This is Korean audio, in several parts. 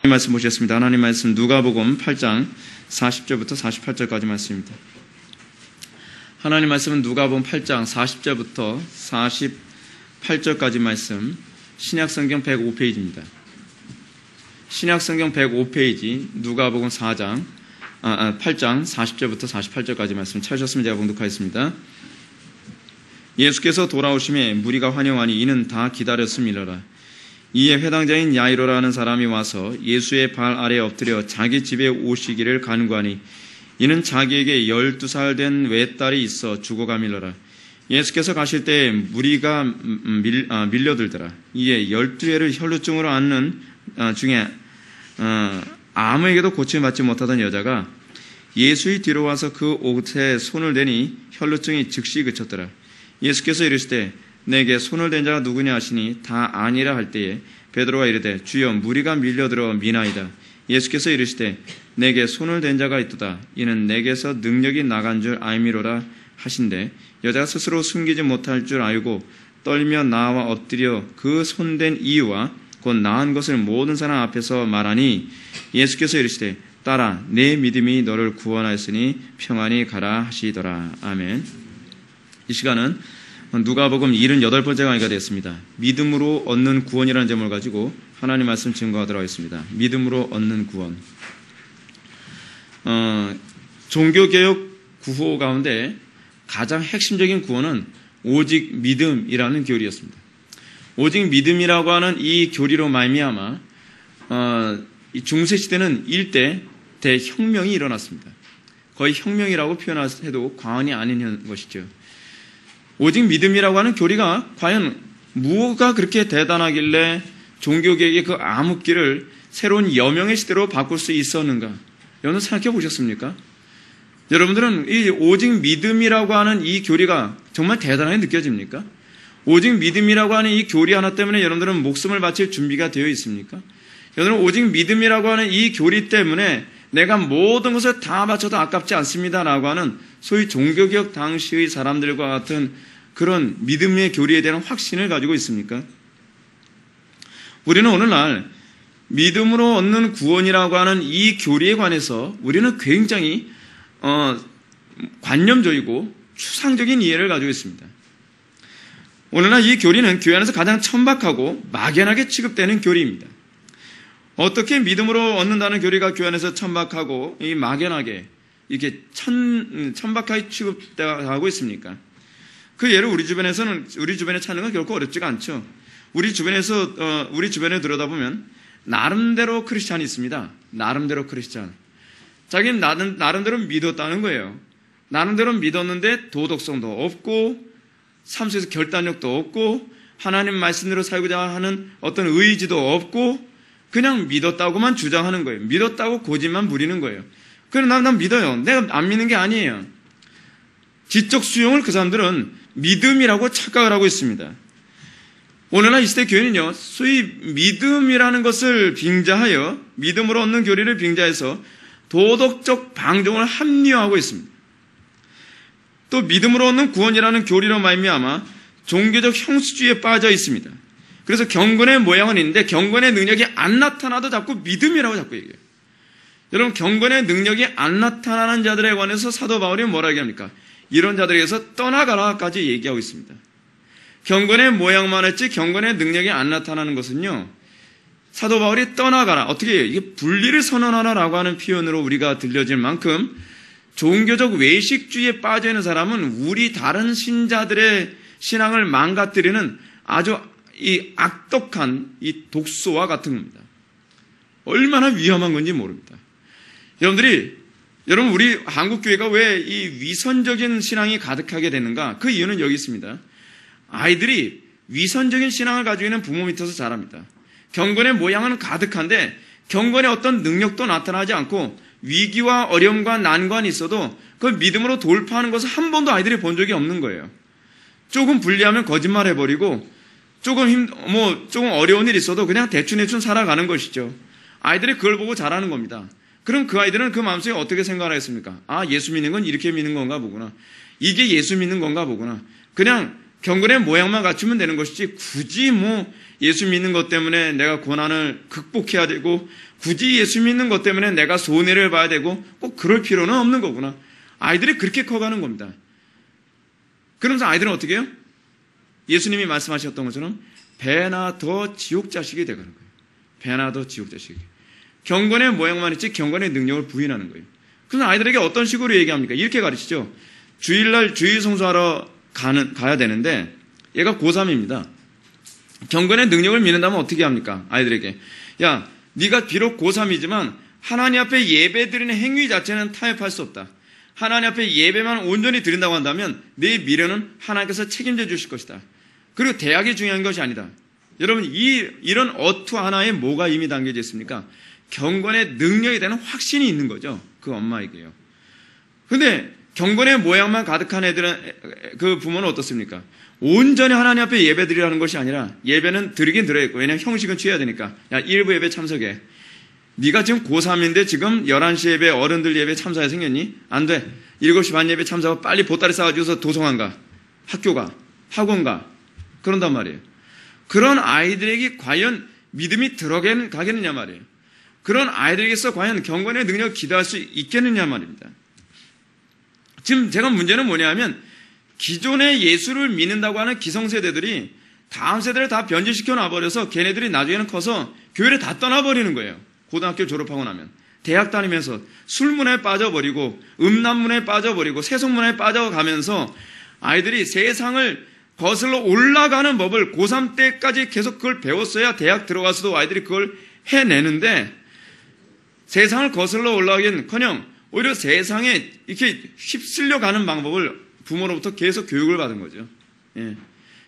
말씀 보시겠습니다. 하나님 말씀 누가복음 8장 40절부터 48절까지 말씀입니다. 하나님 말씀은 누가복음 8장 40절부터 48절까지 말씀, 신약성경 105페이지입니다. 신약성경 105페이지 누가복음 8장 40절부터 48절까지 말씀 찾으셨으면 제가 봉독하겠습니다. 예수께서 돌아오심에 무리가 환영하니 이는 다 기다렸음이로라. 이에 회당장인 야이로라는 사람이 와서 예수의 발 아래 엎드려 자기 집에 오시기를 간구하니 이는 자기에게 12살 된 외딸이 있어 죽어가밀러라. 예수께서 가실 때에 무리가 밀려들더라. 이에 12회를 혈루증으로 앓는 중에 아무에게도 고침받지 못하던 여자가 예수의 뒤로 와서 그 옷에 손을 대니 혈루증이 즉시 그쳤더라. 예수께서 이르시되 내게 손을 댄 자가 누구냐 하시니 다 아니라 할 때에 베드로가 이르되 주여 무리가 밀려들어 미나이다. 예수께서 이르시되 내게 손을 댄 자가 있도다. 이는 내게서 능력이 나간 줄 알미로라 하신대 여자가 스스로 숨기지 못할 줄 알고 떨며 나와 엎드려 그 손댄 이유와 곧 나은 것을 모든 사람 앞에서 말하니 예수께서 이르시되 딸아 내 믿음이 너를 구원하였으니 평안히 가라 하시더라. 아멘. 이 시간은 누가복음 78번째 강의가 되었습니다. 믿음으로 얻는 구원이라는 제목을 가지고 하나님 말씀 증거하도록 하겠습니다. 믿음으로 얻는 구원. 종교개혁 구호 가운데 가장 핵심적인 구원은 오직 믿음이라는 교리였습니다. 오직 믿음이라고 하는 이 교리로 말미암아 이 중세시대는 일대 대혁명이 일어났습니다. 거의 혁명이라고 표현해도 과언이 아닌 것이죠. 오직 믿음이라고 하는 교리가 과연 무엇가 그렇게 대단하길래 종교개혁의 그 암흑기를 새로운 여명의 시대로 바꿀 수 있었는가? 여러분 생각해 보셨습니까? 여러분들은 이 오직 믿음이라고 하는 이 교리가 정말 대단하게 느껴집니까? 오직 믿음이라고 하는 이 교리 하나 때문에 여러분들은 목숨을 바칠 준비가 되어 있습니까? 여러분은 오직 믿음이라고 하는 이 교리 때문에 내가 모든 것을 다 바쳐도 아깝지 않습니다라고 하는 소위 종교개혁 당시의 사람들과 같은 그런 믿음의 교리에 대한 확신을 가지고 있습니까? 우리는 오늘날 믿음으로 얻는 구원이라고 하는 이 교리에 관해서 우리는 굉장히 관념적이고 추상적인 이해를 가지고 있습니다. 오늘날 이 교리는 교회 안에서 가장 천박하고 막연하게 취급되는 교리입니다. 어떻게 믿음으로 얻는다는 교리가 교회 안에서 천박하고 이 막연하게 이렇게 천박하게 취급되고 있습니까? 그 예를 우리 주변에 찾는 건 결코 어렵지가 않죠. 우리 주변에 들여다보면 나름대로 크리스찬이 있습니다. 나름대로 크리스찬. 자기는 나름대로 믿었다는 거예요. 나름대로 믿었는데 도덕성도 없고 삶 속에서 결단력도 없고 하나님 말씀대로 살고자 하는 어떤 의지도 없고 그냥 믿었다고만 주장하는 거예요. 믿었다고 고집만 부리는 거예요. 그럼 난 믿어요. 내가 안 믿는 게 아니에요. 지적 수용을 그 사람들은 믿음이라고 착각을 하고 있습니다. 오늘날 이 시대 교회는요, 소위 믿음이라는 것을 빙자하여 믿음으로 얻는 교리를 빙자해서 도덕적 방종을 합리화하고 있습니다. 또 믿음으로 얻는 구원이라는 교리로 말미암아 종교적 형식주의에 빠져 있습니다. 그래서 경건의 모양은 있는데 경건의 능력이 안 나타나도 자꾸 믿음이라고 자꾸 얘기해요. 여러분 경건의 능력이 안 나타나는 자들에 관해서 사도 바울이 뭐라 얘기합니까? 이런 자들에게서 떠나가라까지 얘기하고 있습니다. 경건의 모양만 했지 경건의 능력이 안 나타나는 것은요. 사도 바울이 떠나가라. 어떻게 해요? 이게 분리를 선언하라라고 하는 표현으로 우리가 들려질 만큼 종교적 외식주의에 빠져 있는 사람은 우리 다른 신자들의 신앙을 망가뜨리는 아주 이 악독한 이 독소와 같은 겁니다. 얼마나 위험한 건지 모릅니다. 여러분 우리 한국교회가 왜 이 위선적인 신앙이 가득하게 되는가? 그 이유는 여기 있습니다. 아이들이 위선적인 신앙을 가지고 있는 부모 밑에서 자랍니다. 경건의 모양은 가득한데 경건의 어떤 능력도 나타나지 않고 위기와 어려움과 난관이 있어도 그걸 믿음으로 돌파하는 것을 한 번도 아이들이 본 적이 없는 거예요. 조금 불리하면 거짓말 해버리고 조금 어려운 일이 있어도 그냥 대충 살아가는 것이죠. 아이들이 그걸 보고 자라는 겁니다. 그럼 그 아이들은 그 마음속에 어떻게 생각하겠습니까? 아, 예수 믿는 건 이렇게 믿는 건가 보구나. 이게 예수 믿는 건가 보구나. 그냥 경건의 모양만 갖추면 되는 것이지 굳이 뭐 예수 믿는 것 때문에 내가 고난을 극복해야 되고 굳이 예수 믿는 것 때문에 내가 손해를 봐야 되고 꼭 그럴 필요는 없는 거구나. 아이들이 그렇게 커가는 겁니다. 그러면서 아이들은 어떻게 해요? 예수님이 말씀하셨던 것처럼 배나 더 지옥 자식이 되가는 거예요. 배나 더 지옥 자식이. 경건의 모양만 있지 경건의 능력을 부인하는 거예요. 그래서 아이들에게 어떤 식으로 얘기합니까? 이렇게 가르치죠. 주일날 주일 성수하러 가야 되는데 얘가 고3입니다. 경건의 능력을 믿는다면 어떻게 합니까? 아이들에게. 야, 네가 비록 고3이지만 하나님 앞에 예배 드리는 행위 자체는 타협할 수 없다. 하나님 앞에 예배만 온전히 드린다고 한다면 네 미래는 하나님께서 책임져 주실 것이다. 그리고 대학이 중요한 것이 아니다. 여러분, 이런 어투 하나에 뭐가 이미 담겨져 있습니까? 경건의 능력에 대한 확신이 있는 거죠. 그 엄마에게요. 근데 경건의 모양만 가득한 애들은, 그 부모는 어떻습니까? 온전히 하나님 앞에 예배 드리라는 것이 아니라 예배는 드리긴 드려야겠고, 왜냐하면 형식은 취해야 되니까. 야, 일부 예배 참석해. 네가 지금 고3인데 지금 11시 예배, 어른들 예배 참석해 생겼니? 안 돼. 7시 반 예배 참석하고 빨리 보따리 싸가지고서 도서관 가. 학교 가. 학원 가. 그런단 말이에요. 그런 아이들에게 과연 믿음이 들어가겠느냐 말이에요. 그런 아이들에게서 과연 경건의 능력을 기대할 수 있겠느냐 말입니다. 지금 제가 문제는 뭐냐면 기존에 예수를 믿는다고 하는 기성세대들이 다음 세대를 다 변질시켜 놔버려서 걔네들이 나중에는 커서 교회를 다 떠나버리는 거예요. 고등학교 졸업하고 나면. 대학 다니면서 술문화에 빠져버리고 음란문화에 빠져버리고 세속문화에 빠져가면서 아이들이 세상을 거슬러 올라가는 법을 고3 때까지 계속 그걸 배웠어야 대학 들어가서도 아이들이 그걸 해내는데 세상을 거슬러 올라가긴커녕 오히려 세상에 이렇게 휩쓸려 가는 방법을 부모로부터 계속 교육을 받은 거죠. 예.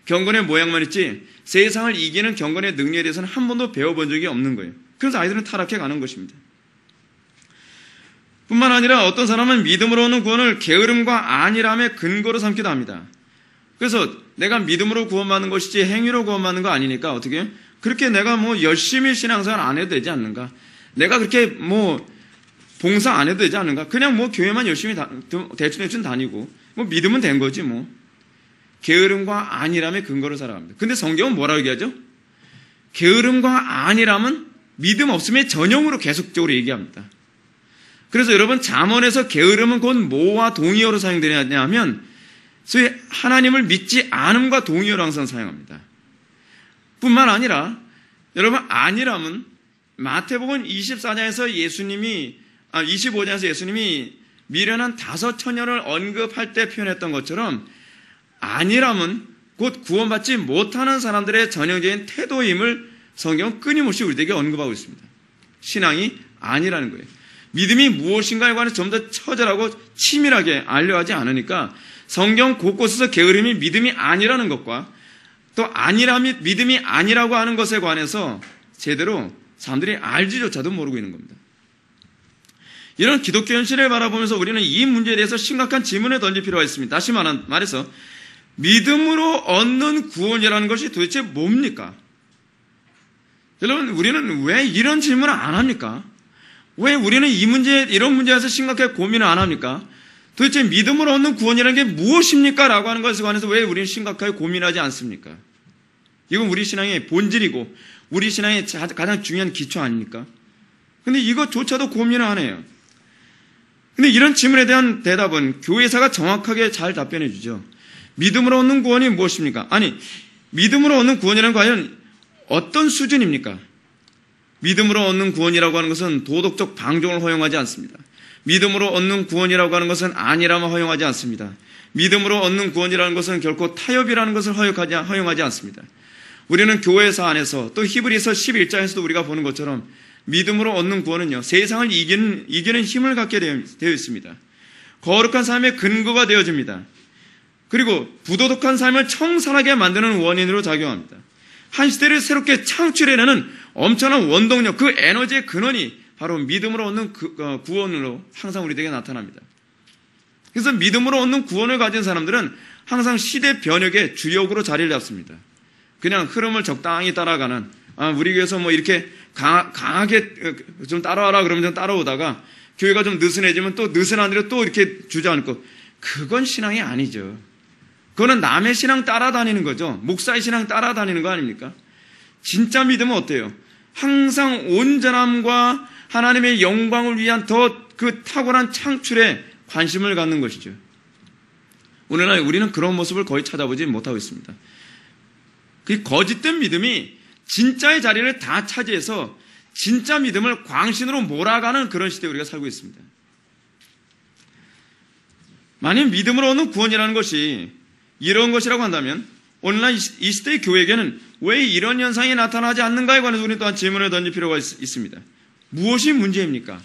경건의 모양만 있지 세상을 이기는 경건의 능력에 대해서는 한 번도 배워본 적이 없는 거예요. 그래서 아이들은 타락해 가는 것입니다. 뿐만 아니라 어떤 사람은 믿음으로 오는 구원을 게으름과 안일함의 근거로 삼기도 합니다. 그래서 내가 믿음으로 구원받는 것이지 행위로 구원받는 거 아니니까 어떻게 해요? 그렇게 내가 뭐 열심히 신앙생활 안 해도 되지 않는가? 내가 그렇게 뭐 봉사 안 해도 되지 않는가? 그냥 뭐 교회만 열심히 대충 다니고 뭐 믿으면 된 거지 뭐. 게으름과 안일함의 근거로 살아갑니다. 근데 성경은 뭐라고 얘기하죠? 게으름과 안일함은 믿음 없음의 전형으로 계속적으로 얘기합니다. 그래서 여러분 잠언에서 게으름은 곧 모와 동의어로 사용되냐 하면 소위 하나님을 믿지 않음과 동의어로 항상 사용합니다. 뿐만 아니라 여러분 안일함은 마태복음 24장에서 25장에서 예수님이 미련한 5 처녀를 언급할 때 표현했던 것처럼 안일함은 곧 구원받지 못하는 사람들의 전형적인 태도임을 성경은 끊임없이 우리에게 언급하고 있습니다. 신앙이 아니라는 거예요. 믿음이 무엇인가에 관해서 좀 더 처절하고 치밀하게 알려하지 않으니까 성경 곳곳에서 게으름이 믿음이 아니라는 것과 또 안일함이 믿음이 아니라고 하는 것에 관해서 제대로 사람들이 알지조차도 모르고 있는 겁니다. 이런 기독교 현실을 바라보면서 우리는 이 문제에 대해서 심각한 질문을 던질 필요가 있습니다. 다시 말해서 믿음으로 얻는 구원이라는 것이 도대체 뭡니까? 여러분, 우리는 왜 이런 질문을 안 합니까? 왜 우리는 이런 문제에서 심각하게 고민을 안 합니까? 도대체 믿음으로 얻는 구원이라는 게 무엇입니까? 라고 하는 것에 관해서 왜 우리는 심각하게 고민하지 않습니까? 이건 우리 신앙의 본질이고 우리 신앙의 가장 중요한 기초 아닙니까? 근데 이것조차도 고민을 안 해요. 근데 이런 질문에 대한 대답은 교회사가 정확하게 잘 답변해 주죠. 믿음으로 얻는 구원이 무엇입니까? 아니, 믿음으로 얻는 구원이란 과연 어떤 수준입니까? 믿음으로 얻는 구원이라고 하는 것은 도덕적 방종을 허용하지 않습니다. 믿음으로 얻는 구원이라고 하는 것은 안일함을 허용하지 않습니다. 믿음으로 얻는 구원이라는 것은 결코 타협이라는 것을 허용하지 않습니다. 우리는 교회사 안에서 또 히브리서 11장에서도 우리가 보는 것처럼 믿음으로 얻는 구원은요, 세상을 이기는 힘을 갖게 되어 있습니다. 거룩한 삶의 근거가 되어집니다. 그리고 부도덕한 삶을 청산하게 만드는 원인으로 작용합니다. 한 시대를 새롭게 창출해내는 엄청난 원동력, 그 에너지의 근원이 바로 믿음으로 얻는 구원으로 항상 우리에게 나타납니다. 그래서 믿음으로 얻는 구원을 가진 사람들은 항상 시대 변혁의 주역으로 자리를 잡습니다. 그냥 흐름을 적당히 따라가는, 우리 교회에서 뭐 이렇게 강하게 좀 따라와라 그러면 좀 따라오다가 교회가 좀 느슨해지면 또 느슨한 대로 또 이렇게 주저앉고, 그건 신앙이 아니죠. 그거는 남의 신앙 따라다니는 거죠. 목사의 신앙 따라다니는 거 아닙니까? 진짜 믿음은 어때요? 항상 온전함과 하나님의 영광을 위한 더 그 탁월한 창출에 관심을 갖는 것이죠. 오늘날 우리는 그런 모습을 거의 찾아보지 못하고 있습니다. 그 거짓된 믿음이 진짜의 자리를 다 차지해서 진짜 믿음을 광신으로 몰아가는 그런 시대에 우리가 살고 있습니다. 만약 믿음으로 얻는 구원이라는 것이 이런 것이라고 한다면 오늘날 이 시대의 교회에게는 왜 이런 현상이 나타나지 않는가에 관해서 우리는 또한 질문을 던질 필요가 있습니다. 무엇이 문제입니까?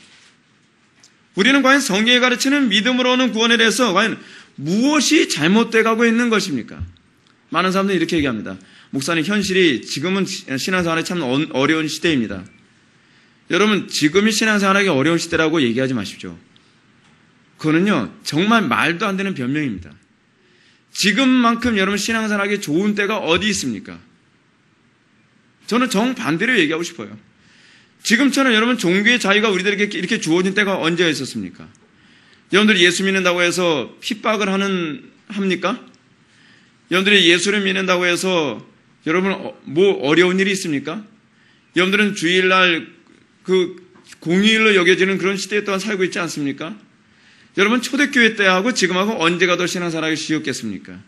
우리는 과연 성경이 가르치는 믿음으로 얻는 구원에 대해서 과연 무엇이 잘못돼 가고 있는 것입니까? 많은 사람들이 이렇게 얘기합니다. 목사님, 현실이 지금은 신앙생활이 참 어려운 시대입니다. 여러분, 지금이 신앙생활하기 어려운 시대라고 얘기하지 마십시오. 그거는요, 정말 말도 안 되는 변명입니다. 지금만큼 여러분 신앙생활하기 좋은 때가 어디 있습니까? 저는 정반대로 얘기하고 싶어요. 지금처럼 여러분 종교의 자유가 우리들에게 이렇게 주어진 때가 언제가 있었습니까? 여러분들이 예수 믿는다고 해서 핍박을 합니까? 여러분들이 예수를 믿는다고 해서 여러분 뭐 어려운 일이 있습니까? 여러분들은 주일날 그 공휴일로 여겨지는 그런 시대에 또한 살고 있지 않습니까? 여러분 초대교회 때하고 지금하고 언제가 더 신앙생활하기 쉬웠겠습니까?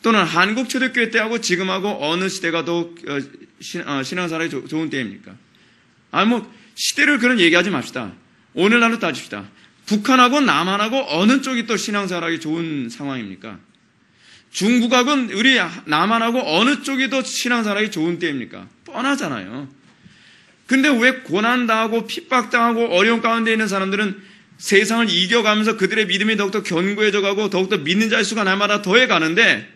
또는 한국 초대교회 때하고 지금하고 어느 시대가 더 신앙생활하기 좋은 때입니까? 시대를 그런 얘기하지 맙시다. 오늘날로 따집시다. 북한하고 남한하고 어느 쪽이 또 신앙생활하기 좋은 상황입니까? 중국하고 우리 남한하고 어느 쪽이 더 신앙생활하기 좋은 때입니까? 뻔하잖아요. 근데 왜 고난당하고 핍박당하고 어려운 가운데 있는 사람들은 세상을 이겨가면서 그들의 믿음이 더욱더 견고해져 가고 더욱더 믿는 자의 수가 날마다 더해가는데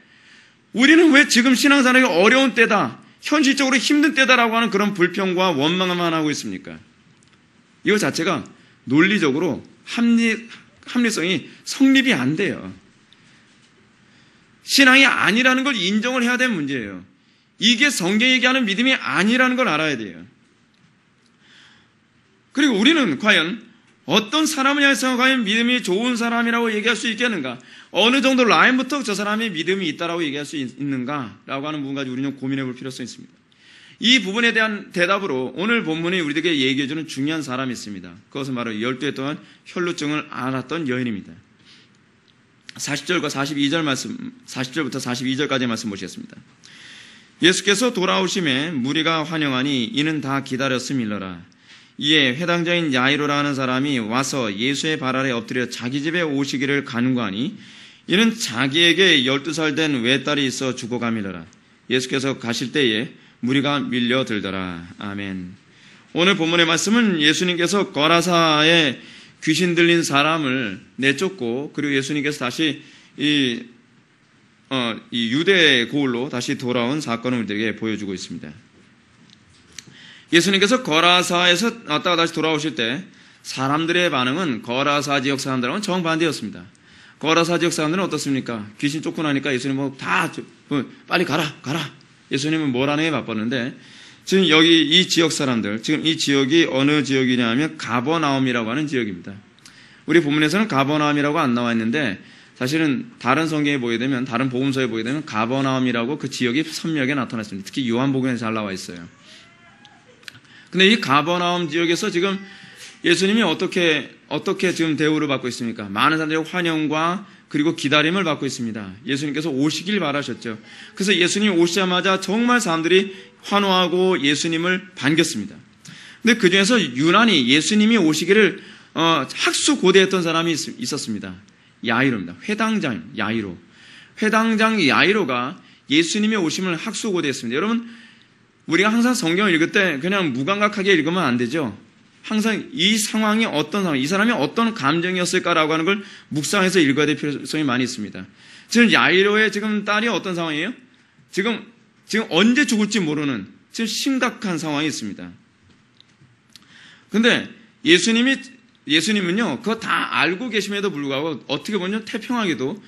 우리는 왜 지금 신앙생활이 어려운 때다, 현실적으로 힘든 때다라고 하는 그런 불평과 원망만 하고 있습니까? 이거 자체가 논리적으로 합리성이 성립이 안 돼요. 신앙이 아니라는 걸 인정을 해야 되는 문제예요. 이게 성경이 얘기하는 믿음이 아니라는 걸 알아야 돼요. 그리고 우리는 과연 어떤 사람을 향해서 과연 믿음이 좋은 사람이라고 얘기할 수 있겠는가? 어느 정도 라인부터 저 사람이 믿음이 있다라고 얘기할 수 있는가라고 하는 부분 가지고 우리는 고민해 볼 필요성이 있습니다. 이 부분에 대한 대답으로 오늘 본문이 우리에게 얘기해주는 중요한 사람이 있습니다. 그것은 바로 12해 동안 혈루증을 앓았던 여인입니다. 40절과 42절 말씀, 40절부터 42절까지의 말씀 보시겠습니다. 예수께서 돌아오심에 무리가 환영하니 이는 다 기다렸음일러라. 이에 회당장인 야이로라는 사람이 와서 예수의 발 아래 엎드려 자기 집에 오시기를 간구하니 이는 자기에게 12살 된 외딸이 있어 죽어감이더라. 예수께서 가실 때에 무리가 밀려들더라. 아멘. 오늘 본문의 말씀은 예수님께서 거라사에 귀신 들린 사람을 내쫓고 그리고 예수님께서 다시 이 유대 고을로 다시 돌아온 사건을 우리에게 보여주고 있습니다. 예수님께서 거라사에서 왔다가 다시 돌아오실 때 사람들의 반응은 거라사 지역 사람들하고는 정반대였습니다. 거라사 지역 사람들은 어떻습니까? 귀신 쫓고 나니까 예수님은 다 빨리 가라. 예수님은 뭐라는 게 바빴는데 지금 여기 이 지역 사람들, 지금 이 지역이 어느 지역이냐 하면 가버나움이라고 하는 지역입니다. 우리 본문에서는 가버나움이라고 안 나와 있는데 사실은 다른 성경에 보게 되면, 다른 복음서에 보게 되면 가버나움이라고 그 지역이 선명하게 나타났습니다. 특히 요한복음에 잘 나와 있어요. 근데 이 가버나움 지역에서 지금 예수님이 어떻게 지금 대우를 받고 있습니까? 많은 사람들의 환영과 그리고 기다림을 받고 있습니다. 예수님께서 오시길 바라셨죠. 그래서 예수님이 오시자마자 정말 사람들이 환호하고 예수님을 반겼습니다. 근데 그 중에서 유난히 예수님이 오시기를 학수고대했던 사람이 있었습니다. 야이로입니다. 회당장 야이로. 회당장 야이로가 예수님의 오심을 학수고대했습니다. 여러분, 우리가 항상 성경을 읽을 때 그냥 무감각하게 읽으면 안 되죠. 항상 이 상황이 어떤 상황, 이 사람이 어떤 감정이었을까라고 하는 걸 묵상해서 읽어야 될 필요성이 많이 있습니다. 지금 야이로의 지금 딸이 어떤 상황이에요? 지금 언제 죽을지 모르는 지금 심각한 상황이 있습니다. 근데 예수님은요, 그거 다 알고 계심에도 불구하고 어떻게 보면 태평하게도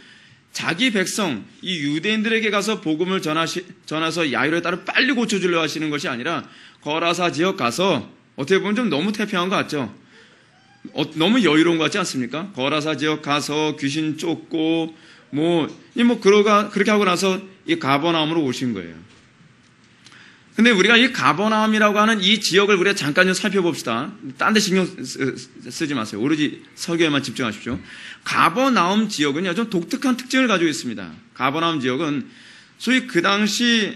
자기 백성, 이 유대인들에게 가서 복음을 전해서 야이로의 딸을 빨리 고쳐주려 하시는 것이 아니라 거라사 지역 가서 어떻게 보면 좀 너무 태평한 것 같죠? 너무 여유로운 것 같지 않습니까? 거라사 지역 가서 귀신 쫓고 그렇게 하고 나서 이 가버나움으로 오신 거예요. 근데 우리가 이 가버나움이라고 하는 이 지역을 우리가 잠깐 좀 살펴봅시다. 딴 데 신경 쓰지 마세요. 오로지 설교에만 집중하십시오. 가버나움 지역은요, 좀 독특한 특징을 가지고 있습니다. 가버나움 지역은 소위 그 당시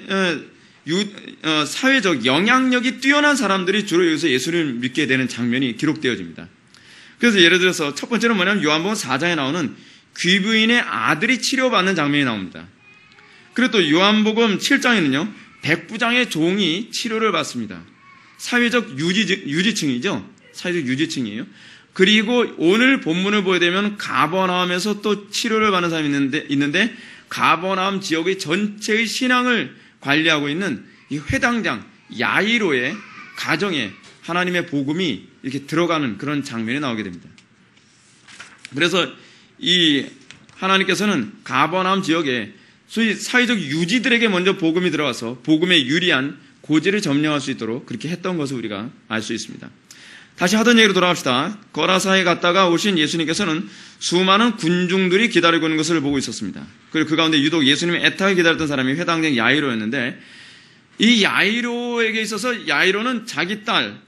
사회적 영향력이 뛰어난 사람들이 주로 여기서 예수를 믿게 되는 장면이 기록되어집니다. 그래서 예를 들어서 첫 번째는 뭐냐면 요한복음 4장에 나오는 귀부인의 아들이 치료받는 장면이 나옵니다. 그리고 또 요한복음 7장에는요, 백부장의 종이 치료를 받습니다. 사회적 유지층이죠. 사회적 유지층이에요. 그리고 오늘 본문을 보게 되면 가버나움에서 또 치료를 받는 사람이 있는데 가버나움 지역의 전체의 신앙을 관리하고 있는 이 회당장 야이로의 가정에 하나님의 복음이 이렇게 들어가는 그런 장면이 나오게 됩니다. 그래서 이 하나님께서는 가버나움 지역에 소위 사회적 유지들에게 먼저 복음이 들어와서 복음에 유리한 고지를 점령할 수 있도록 그렇게 했던 것을 우리가 알 수 있습니다. 다시 하던 얘기로 돌아갑시다. 거라사에 갔다가 오신 예수님께서는 수많은 군중들이 기다리고 있는 것을 보고 있었습니다. 그리고 그 가운데 유독 예수님의 애타게 기다렸던 사람이 회당장 야이로였는데, 이 야이로에게 있어서 야이로는 자기 딸,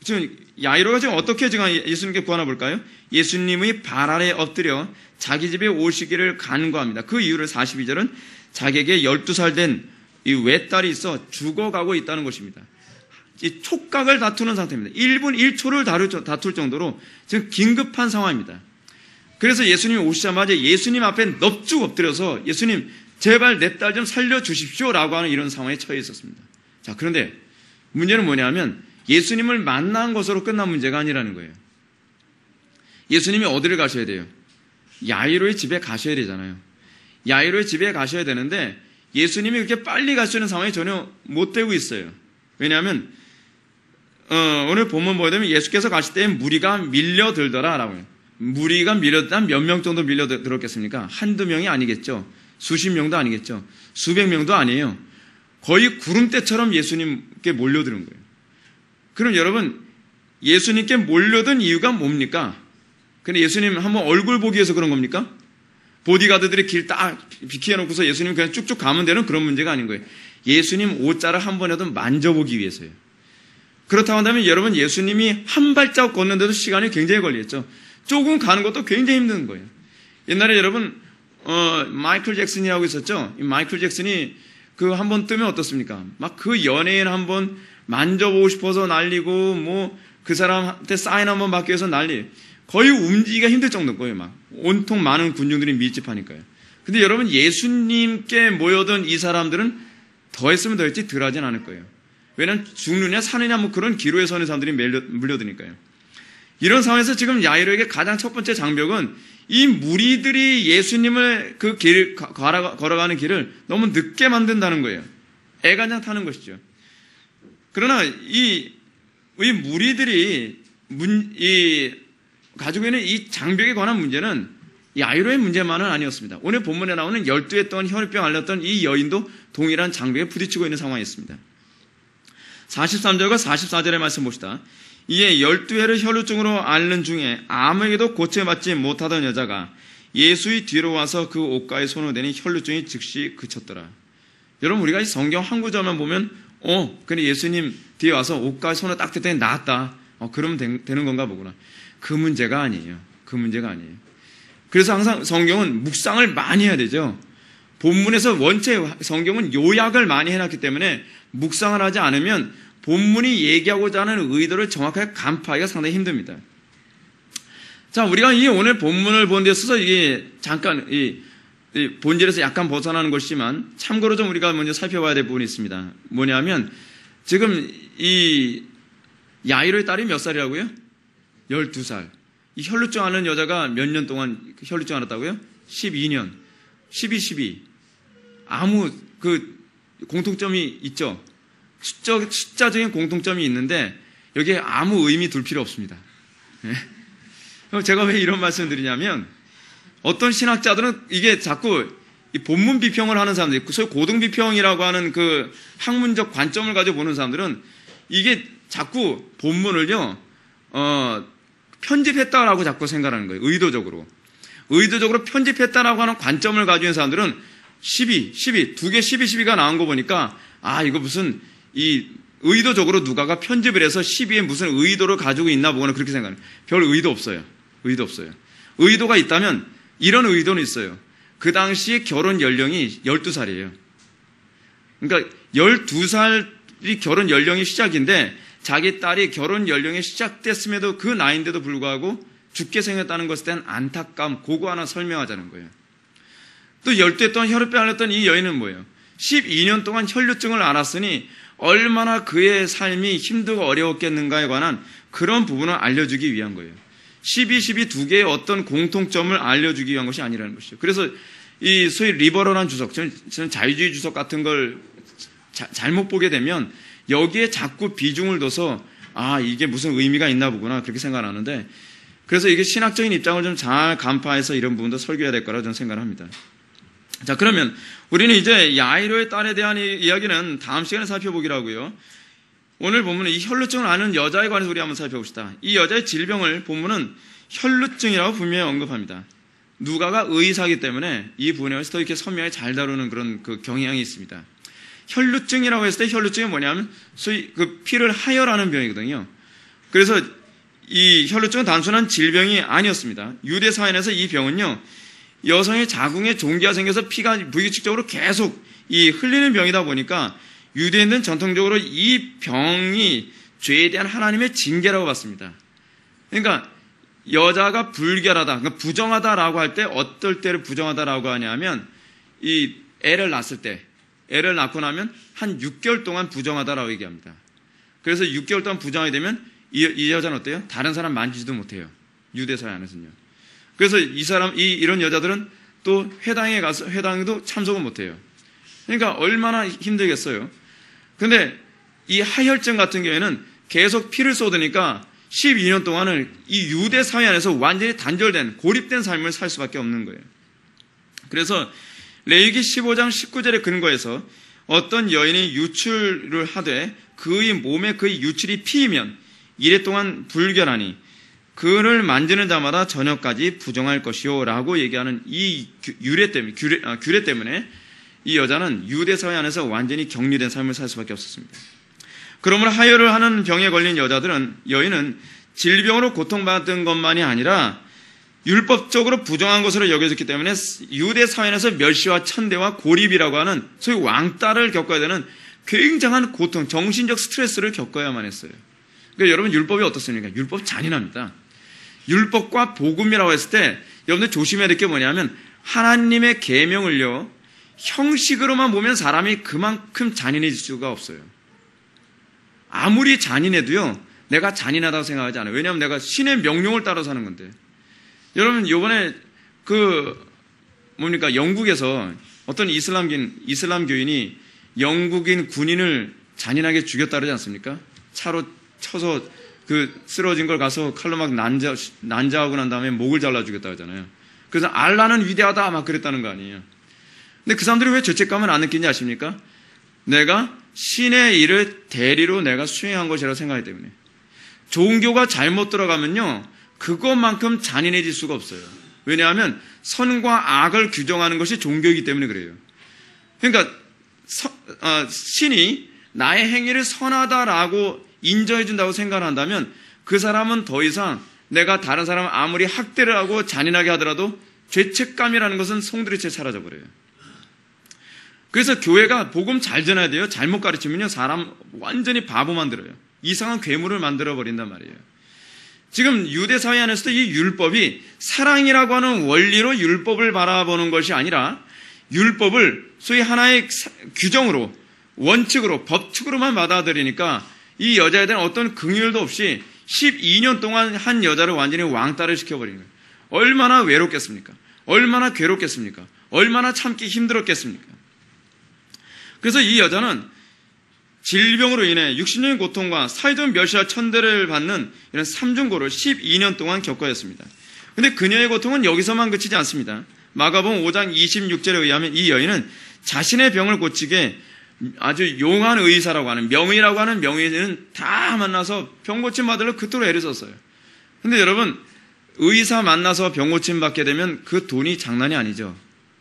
지금 야이로가 지금 어떻게 지금 예수님께 구하나 볼까요? 예수님의 발 아래 엎드려 자기 집에 오시기를 간구합니다. 그 이유를 42절은 자기에게 12살 된 이 외딸이 있어 죽어가고 있다는 것입니다. 이 촉각을 다투는 상태입니다. 1분 1초를 다툴 정도로 지금 긴급한 상황입니다. 그래서 예수님이 오시자마자 예수님 앞에 넙죽 엎드려서 예수님 제발 내 딸 좀 살려주십시오 라고 하는 이런 상황에 처해 있었습니다. 자, 그런데 문제는 뭐냐면 예수님을 만난 것으로 끝난 문제가 아니라는 거예요. 예수님이 어디를 가셔야 돼요? 야이로의 집에 가셔야 되잖아요. 야이로의 집에 가셔야 되는데 예수님이 그렇게 빨리 갈 수 있는 상황이 전혀 못 되고 있어요. 왜냐하면 오늘 본문 보게 되면 예수께서 가실 때 무리가 밀려들더라라고요. 무리가 밀려들면 몇 명 정도 밀려들었겠습니까? 한두 명이 아니겠죠. 수십 명도 아니겠죠. 수백 명도 아니에요. 거의 구름대처럼 예수님께 몰려드는 거예요. 그럼 여러분, 예수님께 몰려든 이유가 뭡니까? 근데 예수님 한번 얼굴 보기 위해서 그런 겁니까? 보디가드들이 길 딱 비키해놓고서 예수님 그냥 쭉쭉 가면 되는 그런 문제가 아닌 거예요. 예수님 옷자를 한 번이라도 만져보기 위해서요. 그렇다고 한다면 여러분, 예수님이 한 발자국 걷는데도 시간이 굉장히 걸리겠죠. 조금 가는 것도 굉장히 힘든 거예요. 옛날에 여러분, 마이클 잭슨이라고 있었죠. 이 마이클 잭슨이 그 한 번 뜨면 어떻습니까? 막 그 연예인 한 번 만져보고 싶어서 난리고, 그 사람한테 사인 한 번 받기 위해서 난리. 거의 움직이기가 힘들 정도인 거예요. 막 온통 많은 군중들이 밀집하니까요. 근데 여러분, 예수님께 모여든 이 사람들은 더 했으면 더 했지 덜 하진 않을 거예요. 왜냐하면 죽느냐 사느냐 그런 기로에 서는 사람들이 물려드니까요. 이런 상황에서 지금 야이로에게 가장 첫 번째 장벽은 이 무리들이 예수님을 그 길 걸어가는 길을 너무 늦게 만든다는 거예요. 애간장 타는 것이죠. 그러나 이 무리들이 가지고 있는 이 장벽에 관한 문제는 야이로의 문제만은 아니었습니다. 오늘 본문에 나오는 12해 동안 혈우병 앓았던 이 여인도 동일한 장벽에 부딪히고 있는 상황이었습니다. 43절과 44절의 말씀 봅시다. 이에 12해를 혈루증으로 앓는 중에 아무에게도 고쳐받지 못하던 여자가 예수의 뒤로 와서 그 옷가에 손을 대니 혈루증이 즉시 그쳤더라. 여러분, 우리가 이 성경 한 구절만 보면 근데 예수님 뒤에 와서 옷가에 손을 딱 댔더니 나았다. 그러면 되는 건가 보구나. 그 문제가 아니에요. 그 문제가 아니에요. 그래서 항상 성경은 묵상을 많이 해야 되죠. 본문에서 원체 성경은 요약을 많이 해놨기 때문에 묵상을 하지 않으면 본문이 얘기하고자 하는 의도를 정확하게 간파하기가 상당히 힘듭니다. 자, 우리가 이 오늘 본문을 본 데 있어서 이게 잠깐 이 본질에서 약간 벗어나는 것이지만 참고로 좀 우리가 먼저 살펴봐야 될 부분이 있습니다. 뭐냐면 지금 이 야이로의 딸이 몇 살이라고요? 12살. 이 혈루증 앓는 여자가 몇 년 동안 혈루증 앓았다고요? 12년. 12. 아무 공통점이 있죠. 숫자적인 공통점이 있는데 여기에 아무 의미 둘 필요 없습니다. 네? 제가 왜 이런 말씀을 드리냐면 어떤 신학자들은 이게 자꾸 이 본문 비평을 하는 사람들, 소위 고등 비평이라고 하는 그 학문적 관점을 가지고 보는 사람들은 이게 자꾸 본문을요, 편집했다라고 자꾸 생각하는 거예요. 의도적으로. 의도적으로 편집했다라고 하는 관점을 가지고 있는 사람들은 12, 두 개 12가 나온 거 보니까 이거 무슨 의도적으로 누가가 편집을 해서 12에 무슨 의도를 가지고 있나 보거나 그렇게 생각해요. 별 의도 없어요. 의도가 있다면 이런 의도는 있어요. 그 당시에 결혼 연령이 12살이에요. 그러니까 12살이 결혼 연령이 시작인데 자기 딸이 결혼 연령이 시작됐음에도 그 나이인데도 불구하고 죽게 생겼다는 것에 대한 안타까움, 그거 하나 설명하자는 거예요. 또 12해 동안 혈압병을 앓았던 이 여인은 뭐예요? 12년 동안 혈류증을 앓았으니 얼마나 그의 삶이 힘들고 어려웠겠는가에 관한 그런 부분을 알려주기 위한 거예요. 12 두 개의 어떤 공통점을 알려주기 위한 것이 아니라는 것이죠. 그래서 이 소위 리버럴한 주석, 저는 자유주의 주석 같은 걸 잘못 보게 되면 여기에 자꾸 비중을 둬서 이게 무슨 의미가 있나 보구나 그렇게 생각하는데, 그래서 이게 신학적인 입장을 좀 잘 간파해서 이런 부분도 설교해야 될 거라고 저는 생각을 합니다. 자, 그러면 우리는 이제 야이로의 딸에 대한 이야기는 다음 시간에 살펴보기로 하고요. 오늘 본문은 이 혈루증을 앓는 여자에 관해서 우리 한번 살펴봅시다. 이 여자의 질병을 본문은 혈루증이라고 분명히 언급합니다. 누가가 의사이기 때문에 이 부분에 대해서 더 이렇게 선명하게 잘 다루는 그런 그 경향이 있습니다. 혈루증이라고 했을 때 혈루증이 뭐냐면 소위 그 피를 하혈하는 병이거든요. 그래서 이 혈루증은 단순한 질병이 아니었습니다. 유대 사회에서 이 병은요, 여성의 자궁에 종기가 생겨서 피가 불규칙적으로 계속 흘리는 병이다 보니까 유대인들은 전통적으로 이 병이 죄에 대한 하나님의 징계라고 봤습니다. 그러니까 여자가 불결하다, 그러니까 부정하다라고 할 때 어떨 때를 부정하다라고 하냐면 이 애를 낳고 나면 한 6개월 동안 부정하다라고 얘기합니다. 그래서 6개월 동안 부정하게 되면 이 여자는 어때요? 다른 사람 만지지도 못해요. 유대 사회 안에서는요. 그래서 이런 여자들은 또 회당에도 참석을 못해요. 그러니까 얼마나 힘들겠어요. 근데 이 하혈증 같은 경우에는 계속 피를 쏟으니까 12년 동안을 이 유대 사회 안에서 완전히 단절된, 고립된 삶을 살 수밖에 없는 거예요. 그래서 레위기 15장 19절에 근거해서 어떤 여인이 유출을 하되 그의 몸에 그의 유출이 피이면 이래 동안 불결하니 그를 만지는 자마다 저녁까지 부정할 것이요 라고 얘기하는 이 규례 때문에 이 여자는 유대 사회 안에서 완전히 격리된 삶을 살 수밖에 없었습니다. 그러므로 하혈을 하는 병에 걸린 여인은 질병으로 고통받은 것만이 아니라 율법적으로 부정한 것으로 여겨졌기 때문에 유대 사회에서 멸시와 천대와 고립이라고 하는 소위 왕따를 겪어야 되는 굉장한 고통, 정신적 스트레스를 겪어야만 했어요. 그러니까 여러분, 율법이 어떻습니까? 율법 잔인합니다. 율법과 복음이라고 했을 때 여러분들 조심해야 될 게 뭐냐면 하나님의 계명을요, 형식으로만 보면 사람이 그만큼 잔인해질 수가 없어요. 아무리 잔인해도요, 내가 잔인하다고 생각하지 않아요. 왜냐하면 내가 신의 명령을 따라서 하는 건데. 여러분, 요번에 영국에서 어떤 이슬람 교인이 영국인 군인을 잔인하게 죽였다 그러지 않습니까? 차로 쳐서 쓰러진 걸 가서 칼로 막 난자하고 난 다음에 목을 잘라 죽였다 그러잖아요. 그래서 알라는 위대하다 막 그랬다는 거 아니에요. 근데 그 사람들이 왜 죄책감을 안 느끼는지 아십니까? 내가 신의 일을 대리로 내가 수행한 것이라고 생각하기 때문에. 종교가 잘못 들어가면요, 그것만큼 잔인해질 수가 없어요. 왜냐하면 선과 악을 규정하는 것이 종교이기 때문에 그래요. 그러니까 신이 나의 행위를 선하다라고 인정해준다고 생각을 한다면 그 사람은 더 이상 내가 다른 사람을 아무리 학대를 하고 잔인하게 하더라도 죄책감이라는 것은 송두리째 사라져버려요. 그래서 교회가 복음 잘 전해야 돼요. 잘못 가르치면요, 사람 완전히 바보 만들어요. 이상한 괴물을 만들어버린단 말이에요. 지금 유대 사회 안에서도 이 율법이 사랑이라고 하는 원리로 율법을 바라보는 것이 아니라 율법을 소위 하나의 규정으로, 원칙으로, 법칙으로만 받아들이니까 이 여자에 대한 어떤 긍휼도 없이 12년 동안 한 여자를 완전히 왕따를 시켜버리는 거예요. 얼마나 외롭겠습니까? 얼마나 괴롭겠습니까? 얼마나 참기 힘들었겠습니까? 그래서 이 여자는 질병으로 인해 육신적인 고통과 사회적 멸시와 천대를 받는 이런 삼중고를 12년 동안 겪어야 했습니다. 그런데 그녀의 고통은 여기서만 그치지 않습니다. 마가복음 5장 26절에 의하면 이 여인은 자신의 병을 고치게 아주 용한 의사라고 하는, 명의라고 하는 명의는 다 만나서 병 고침 받으려 그토록 애를 썼어요. 근데 여러분, 의사 만나서 병 고침 받게 되면 그 돈이 장난이 아니죠.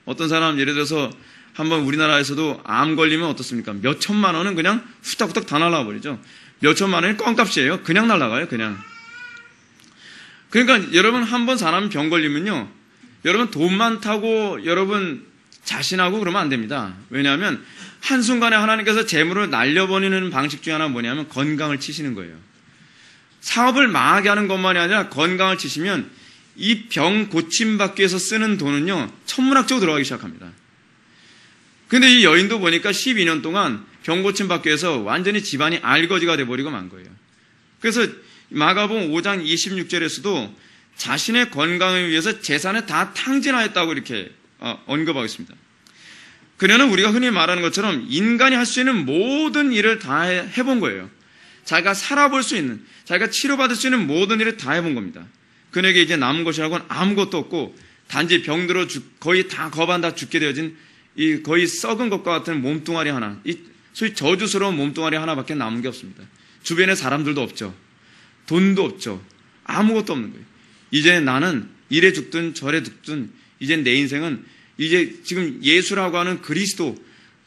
어떤 사람 예를 들어서 한번 우리나라에서도 암 걸리면 어떻습니까? 몇 천만 원은 그냥 후딱후딱 다 날아가 버리죠. 몇 천만 원이 껌값이에요. 그냥 날아가요. 그냥. 그러니까 여러분 한 번 사람 병 걸리면요. 여러분 돈 많다고 여러분 자신하고 그러면 안 됩니다. 왜냐하면 한순간에 하나님께서 재물을 날려버리는 방식 중에 하나는 뭐냐면 건강을 치시는 거예요. 사업을 망하게 하는 것만이 아니라 건강을 치시면 이 병 고침받기 위해서 쓰는 돈은요, 천문학적으로 들어가기 시작합니다. 근데 이 여인도 보니까 12년 동안 병 고침받기 위해서 완전히 집안이 알거지가 돼버리고 만 거예요. 그래서 마가복음 5장 26절에서도 자신의 건강을 위해서 재산을 다 탕진하였다고 이렇게 언급하고 있습니다. 그녀는 우리가 흔히 말하는 것처럼 인간이 할 수 있는 모든 일을 다 해본 거예요. 자기가 살아볼 수 있는, 자기가 치료받을 수 있는 모든 일을 다 해본 겁니다. 그녀에게 이제 남은 것이라고는 아무것도 없고 단지 병들어 거의 다 거반다 죽게 되어진 이 거의 썩은 것과 같은 몸뚱아리 하나, 이 소위 저주스러운 몸뚱아리 하나밖에 남은 게 없습니다. 주변에 사람들도 없죠. 돈도 없죠. 아무것도 없는 거예요. 이제 나는 이래 죽든 저래 죽든 이제 내 인생은 이제 지금 예수라고 하는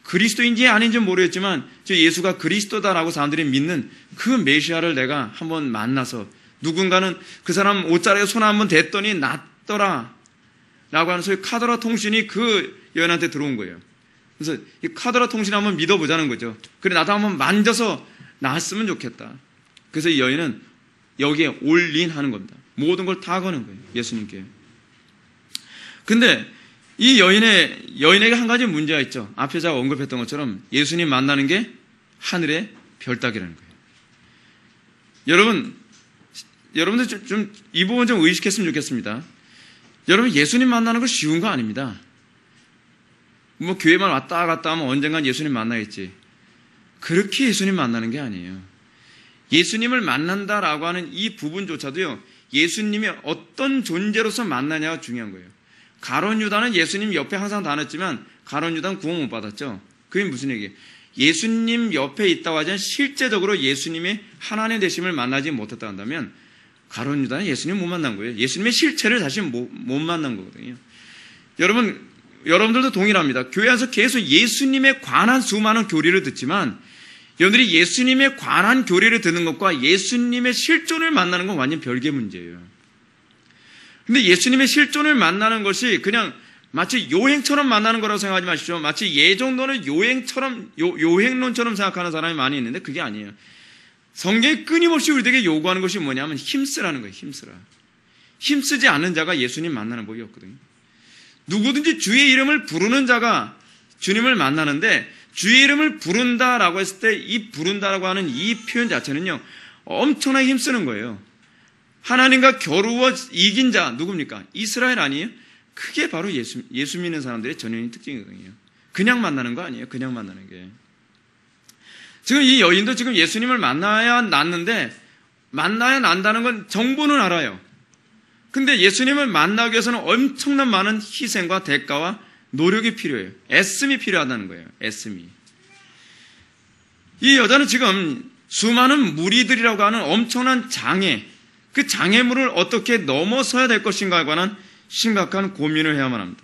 그리스도인지 아닌지 모르겠지만 저 예수가 그리스도다라고 사람들이 믿는 그 메시아를 내가 한번 만나서 누군가는 그 사람 옷자락에 손 한번 댔더니 낫더라 라고 하는 소위 카더라 통신이 그 여인한테 들어온 거예요. 그래서 이 카더라 통신 한번 믿어보자는 거죠. 그래 나도 한번 만져서 나았으면 좋겠다. 그래서 이 여인은 여기에 올인하는 겁니다. 모든 걸 다 거는 거예요. 예수님께. 근데 이 여인에게 한 가지 문제가 있죠. 앞에 제가 언급했던 것처럼 예수님 만나는 게 하늘의 별 따기라는 거예요. 여러분들 좀 이 부분 좀 의식했으면 좋겠습니다. 여러분 예수님 만나는 거 쉬운 거 아닙니다. 뭐 교회만 왔다 갔다 하면 언젠간 예수님 만나겠지. 그렇게 예수님 만나는 게 아니에요. 예수님을 만난다라고 하는 이 부분조차도요. 예수님이 어떤 존재로서 만나냐가 중요한 거예요. 가룟 유다는 예수님 옆에 항상 다녔지만 가룟 유다는 구원 못 받았죠. 그게 무슨 얘기예요? 예수님 옆에 있다고 하지만 실제적으로 예수님의 하나님 되심을 만나지 못했다 한다면 가룟 유다는 예수님 못 만난 거예요. 예수님의 실체를 다시 못 만난 거거든요. 여러분들도 동일합니다. 교회 안에서 계속 예수님에 관한 수많은 교리를 듣지만 여러분들이 예수님에 관한 교리를 듣는 것과 예수님의 실존을 만나는 건 완전 별개의 문제예요. 근데 예수님의 실존을 만나는 것이 그냥 마치 요행처럼 만나는 거라고 생각하지 마십시오. 마치 예정론을 요행론처럼 생각하는 사람이 많이 있는데 그게 아니에요. 성경이 끊임없이 우리에게 요구하는 것이 뭐냐면 힘쓰라는 거예요. 힘쓰라. 힘쓰지 않는 자가 예수님 만나는 법이 없거든요. 누구든지 주의 이름을 부르는 자가 주님을 만나는데 주의 이름을 부른다라고 했을 때 이 부른다라고 하는 이 표현 자체는요. 엄청나게 힘쓰는 거예요. 하나님과 겨루어 이긴 자 누굽니까? 이스라엘 아니에요? 그게 바로 예수 믿는 사람들의 전형적인 특징이거든요. 그냥 만나는 거 아니에요. 그냥 만나는 게. 지금 이 여인도 지금 예수님을 만나야 났는데 만나야 난다는 건 정보는 알아요. 근데 예수님을 만나기 위해서는 엄청난 많은 희생과 대가와 노력이 필요해요. 애씀이 필요하다는 거예요. 애씀이. 이 여자는 지금 수많은 무리들이라고 하는 엄청난 장애, 그 장애물을 어떻게 넘어서야 될 것인가에 관한 심각한 고민을 해야만 합니다.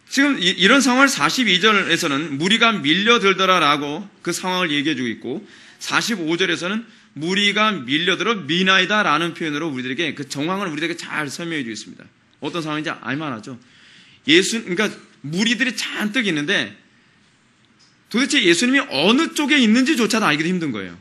지금 이런 상황을 42절에서는 무리가 밀려들더라라고 그 상황을 얘기해주고 있고 45절에서는 무리가 밀려들어 미나이다라는 표현으로 우리들에게 그 정황을 우리들에게 잘 설명해주고 있습니다. 어떤 상황인지 알만하죠. 그러니까 무리들이 잔뜩 있는데 도대체 예수님이 어느 쪽에 있는지조차도 알기도 힘든 거예요.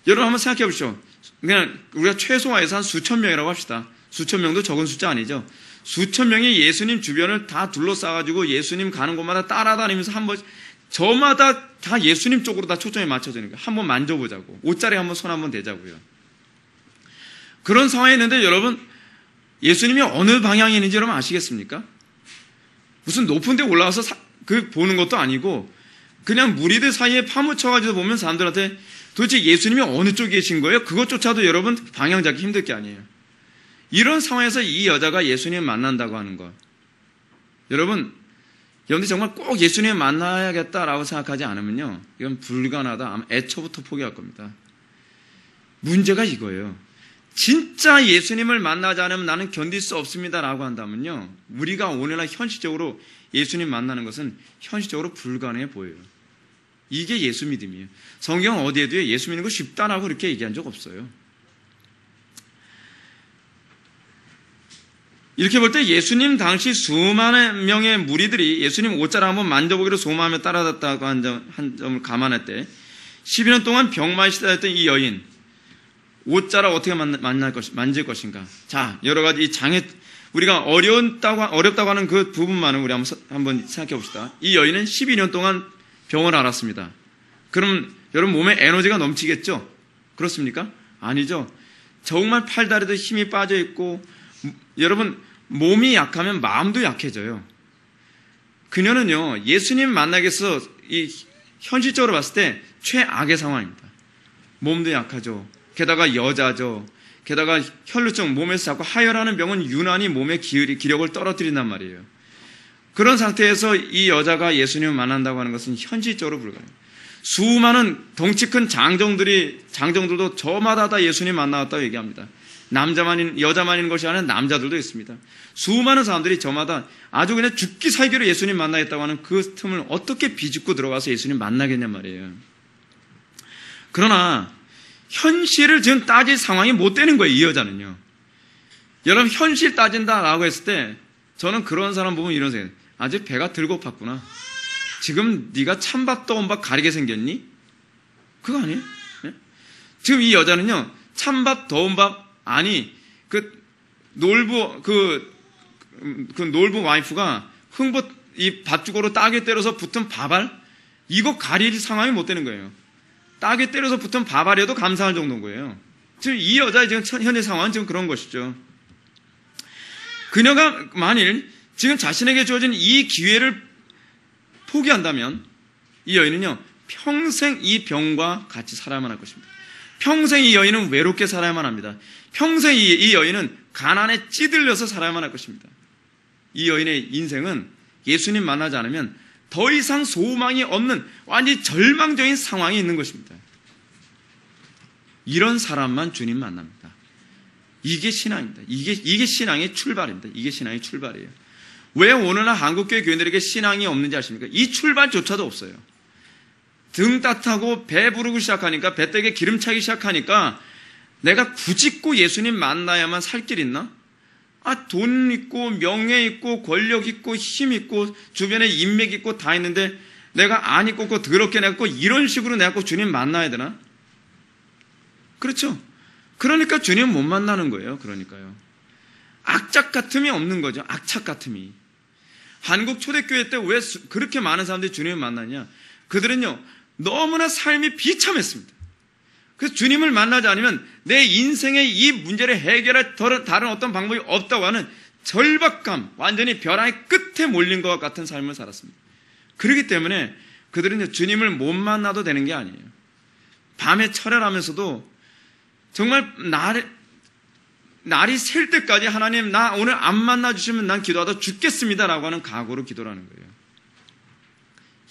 여러분 한번 생각해 보시죠. 그냥 우리가 최소화해서 한 수천 명이라고 합시다. 수천 명도 적은 숫자 아니죠. 수천 명이 예수님 주변을 다 둘러싸가지고 예수님 가는 곳마다 따라다니면서 한번 저마다 다 예수님 쪽으로 다 초점이 맞춰지는 거예요. 한번 만져보자고. 옷자리에 한번 손 한번 대자고요. 그런 상황이 있는데 여러분 예수님이 어느 방향에 있는지 여러분 아시겠습니까? 무슨 높은 데 올라와서 보는 것도 아니고 그냥 무리들 사이에 파묻혀가지고 보면 사람들한테 도대체 예수님이 어느 쪽에 계신 거예요? 그것조차도 여러분 방향 잡기 힘들 게 아니에요. 이런 상황에서 이 여자가 예수님을 만난다고 하는 것. 여러분들 정말 꼭 예수님을 만나야겠다라고 생각하지 않으면요. 이건 불가능하다. 아마 애초부터 포기할 겁니다. 문제가 이거예요. 진짜 예수님을 만나지 않으면 나는 견딜 수 없습니다라고 한다면요, 우리가 오늘날 현실적으로 예수님 만나는 것은 현실적으로 불가능해 보여요. 이게 예수 믿음이에요. 성경 어디에도 예수 믿는 거 쉽다라고 그렇게 얘기한 적 없어요. 이렇게 볼 때 예수님 당시 수많은 명의 무리들이 예수님 옷자락 한번 만져보기로 소망하며 따라갔다고 한 점을 감안할 때 12년 동안 병마에 시달렸던 이 여인, 옷자락 어떻게 만질 것인가. 자, 여러 가지 이 장애, 우리가 어렵다고 하는 그 부분만은 우리 한번 생각해 봅시다. 이 여인은 12년 동안 병을 앓았습니다. 그럼 여러분 몸에 에너지가 넘치겠죠? 그렇습니까? 아니죠. 정말 팔다리도 힘이 빠져 있고, 여러분 몸이 약하면 마음도 약해져요. 그녀는요, 예수님 만나기 위해서 이 현실적으로 봤을 때 최악의 상황입니다. 몸도 약하죠. 게다가 여자죠. 게다가 혈루증, 몸에서 자꾸 하혈하는 병은 유난히 몸의 기력을 떨어뜨린단 말이에요. 그런 상태에서 이 여자가 예수님을 만난다고 하는 것은 현실적으로 불가능해요. 수많은 덩치 큰 장정들도 저마다 다 예수님 만나왔다고 얘기합니다. 여자만 있는 것이 아니라 남자들도 있습니다. 수많은 사람들이 저마다 아주 그냥 죽기 살기로 예수님 만나겠다고 하는 그 틈을 어떻게 비집고 들어가서 예수님 만나겠냔 말이에요. 그러나 현실을 지금 따질 상황이 못 되는 거예요, 이 여자는요. 여러분, 현실 따진다라고 했을 때 저는 그런 사람 보면 이런 생각, 아직 배가 덜 고팠구나. 지금 네가 찬밥 떠온 밥 가리게 생겼니? 그거 아니에요? 네? 지금 이 여자는요, 찬밥 더운 밥, 아니, 놀부 와이프가 이 밭주고로 따게 때려서 붙은 밥알, 이거 가릴 상황이 못 되는 거예요. 따게 때려서 붙은 밥알이어도 감사할 정도인 거예요. 지금 이 여자의 지금 현재 상황은 지금 그런 것이죠. 그녀가 만일 지금 자신에게 주어진 이 기회를 포기한다면 이 여인은요, 평생 이 병과 같이 살아야만 할 것입니다. 평생 이 여인은 외롭게 살아야만 합니다. 평생 이 여인은 가난에 찌들려서 살아야만 할 것입니다. 이 여인의 인생은 예수님 만나지 않으면 더 이상 소망이 없는 완전히 절망적인 상황이 있는 것입니다. 이런 사람만 주님 만납니다. 이게 신앙입니다. 이게 신앙의 출발입니다. 이게 신앙의 출발이에요. 왜 오늘날 한국교회 교인들에게 신앙이 없는지 아십니까? 이 출발조차도 없어요. 등 따뜻하고 배 부르기 시작하니까, 배때기에 기름 차기 시작하니까 내가 굳이 꼭 예수님 만나야만 살 길 있나? 돈 있고 명예 있고 권력 있고 힘 있고 주변에 인맥 있고 다 있는데 내가 안 있고 더럽게 내가 꼭 이런 식으로 내가 꼭 주님 만나야 되나? 그렇죠? 그러니까 주님 못 만나는 거예요. 그러니까요. 악착 같음이 없는 거죠. 악착 같음이. 한국 초대교회 때 왜 그렇게 많은 사람들이 주님을 만나냐? 그들은요, 너무나 삶이 비참했습니다. 그래서 주님을 만나지 않으면 내 인생의 이 문제를 해결할 다른 어떤 방법이 없다고 하는 절박감, 완전히 벼랑의 끝에 몰린 것 같은 삶을 살았습니다. 그렇기 때문에 그들은 주님을 못 만나도 되는 게 아니에요. 밤에 철야하면서도 정말 날이 셀 때까지 하나님, 나 오늘 안 만나주시면 난 기도하다 죽겠습니다라고 하는 각오로 기도를 하는 거예요.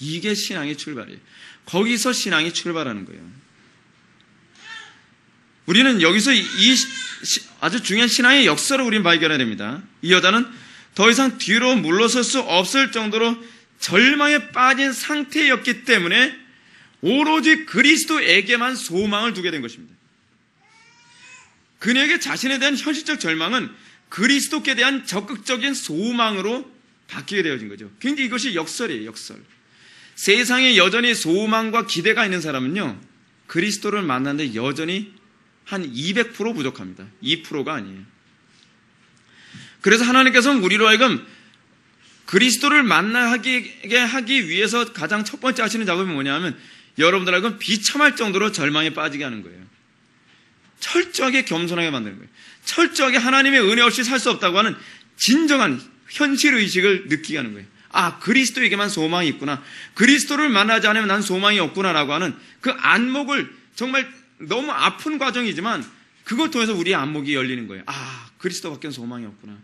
이게 신앙의 출발이에요. 거기서 신앙이 출발하는 거예요. 우리는 여기서 이 아주 중요한 신앙의 역사를 우리는 발견해야 됩니다. 이 여자는 더 이상 뒤로 물러설 수 없을 정도로 절망에 빠진 상태였기 때문에 오로지 그리스도에게만 소망을 두게 된 것입니다. 그녀에게 자신에 대한 현실적 절망은 그리스도께 대한 적극적인 소망으로 바뀌게 되어진 거죠. 굉장히 이것이 역설이에요, 역설. 세상에 여전히 소망과 기대가 있는 사람은요, 그리스도를 만나는데 여전히 한 200% 부족합니다. 2%가 아니에요. 그래서 하나님께서는 우리로 하여금 그리스도를 만나게 하기 위해서 가장 첫 번째 하시는 작업이 뭐냐면 여러분들 하여금 비참할 정도로 절망에 빠지게 하는 거예요. 철저하게 겸손하게 만드는 거예요. 철저하게 하나님의 은혜 없이 살 수 없다고 하는 진정한 현실의식을 느끼게 하는 거예요. 그리스도에게만 소망이 있구나. 그리스도를 만나지 않으면 난 소망이 없구나라고 하는 그 안목을, 정말 너무 아픈 과정이지만 그걸 통해서 우리의 안목이 열리는 거예요. 그리스도밖에 소망이 없구나.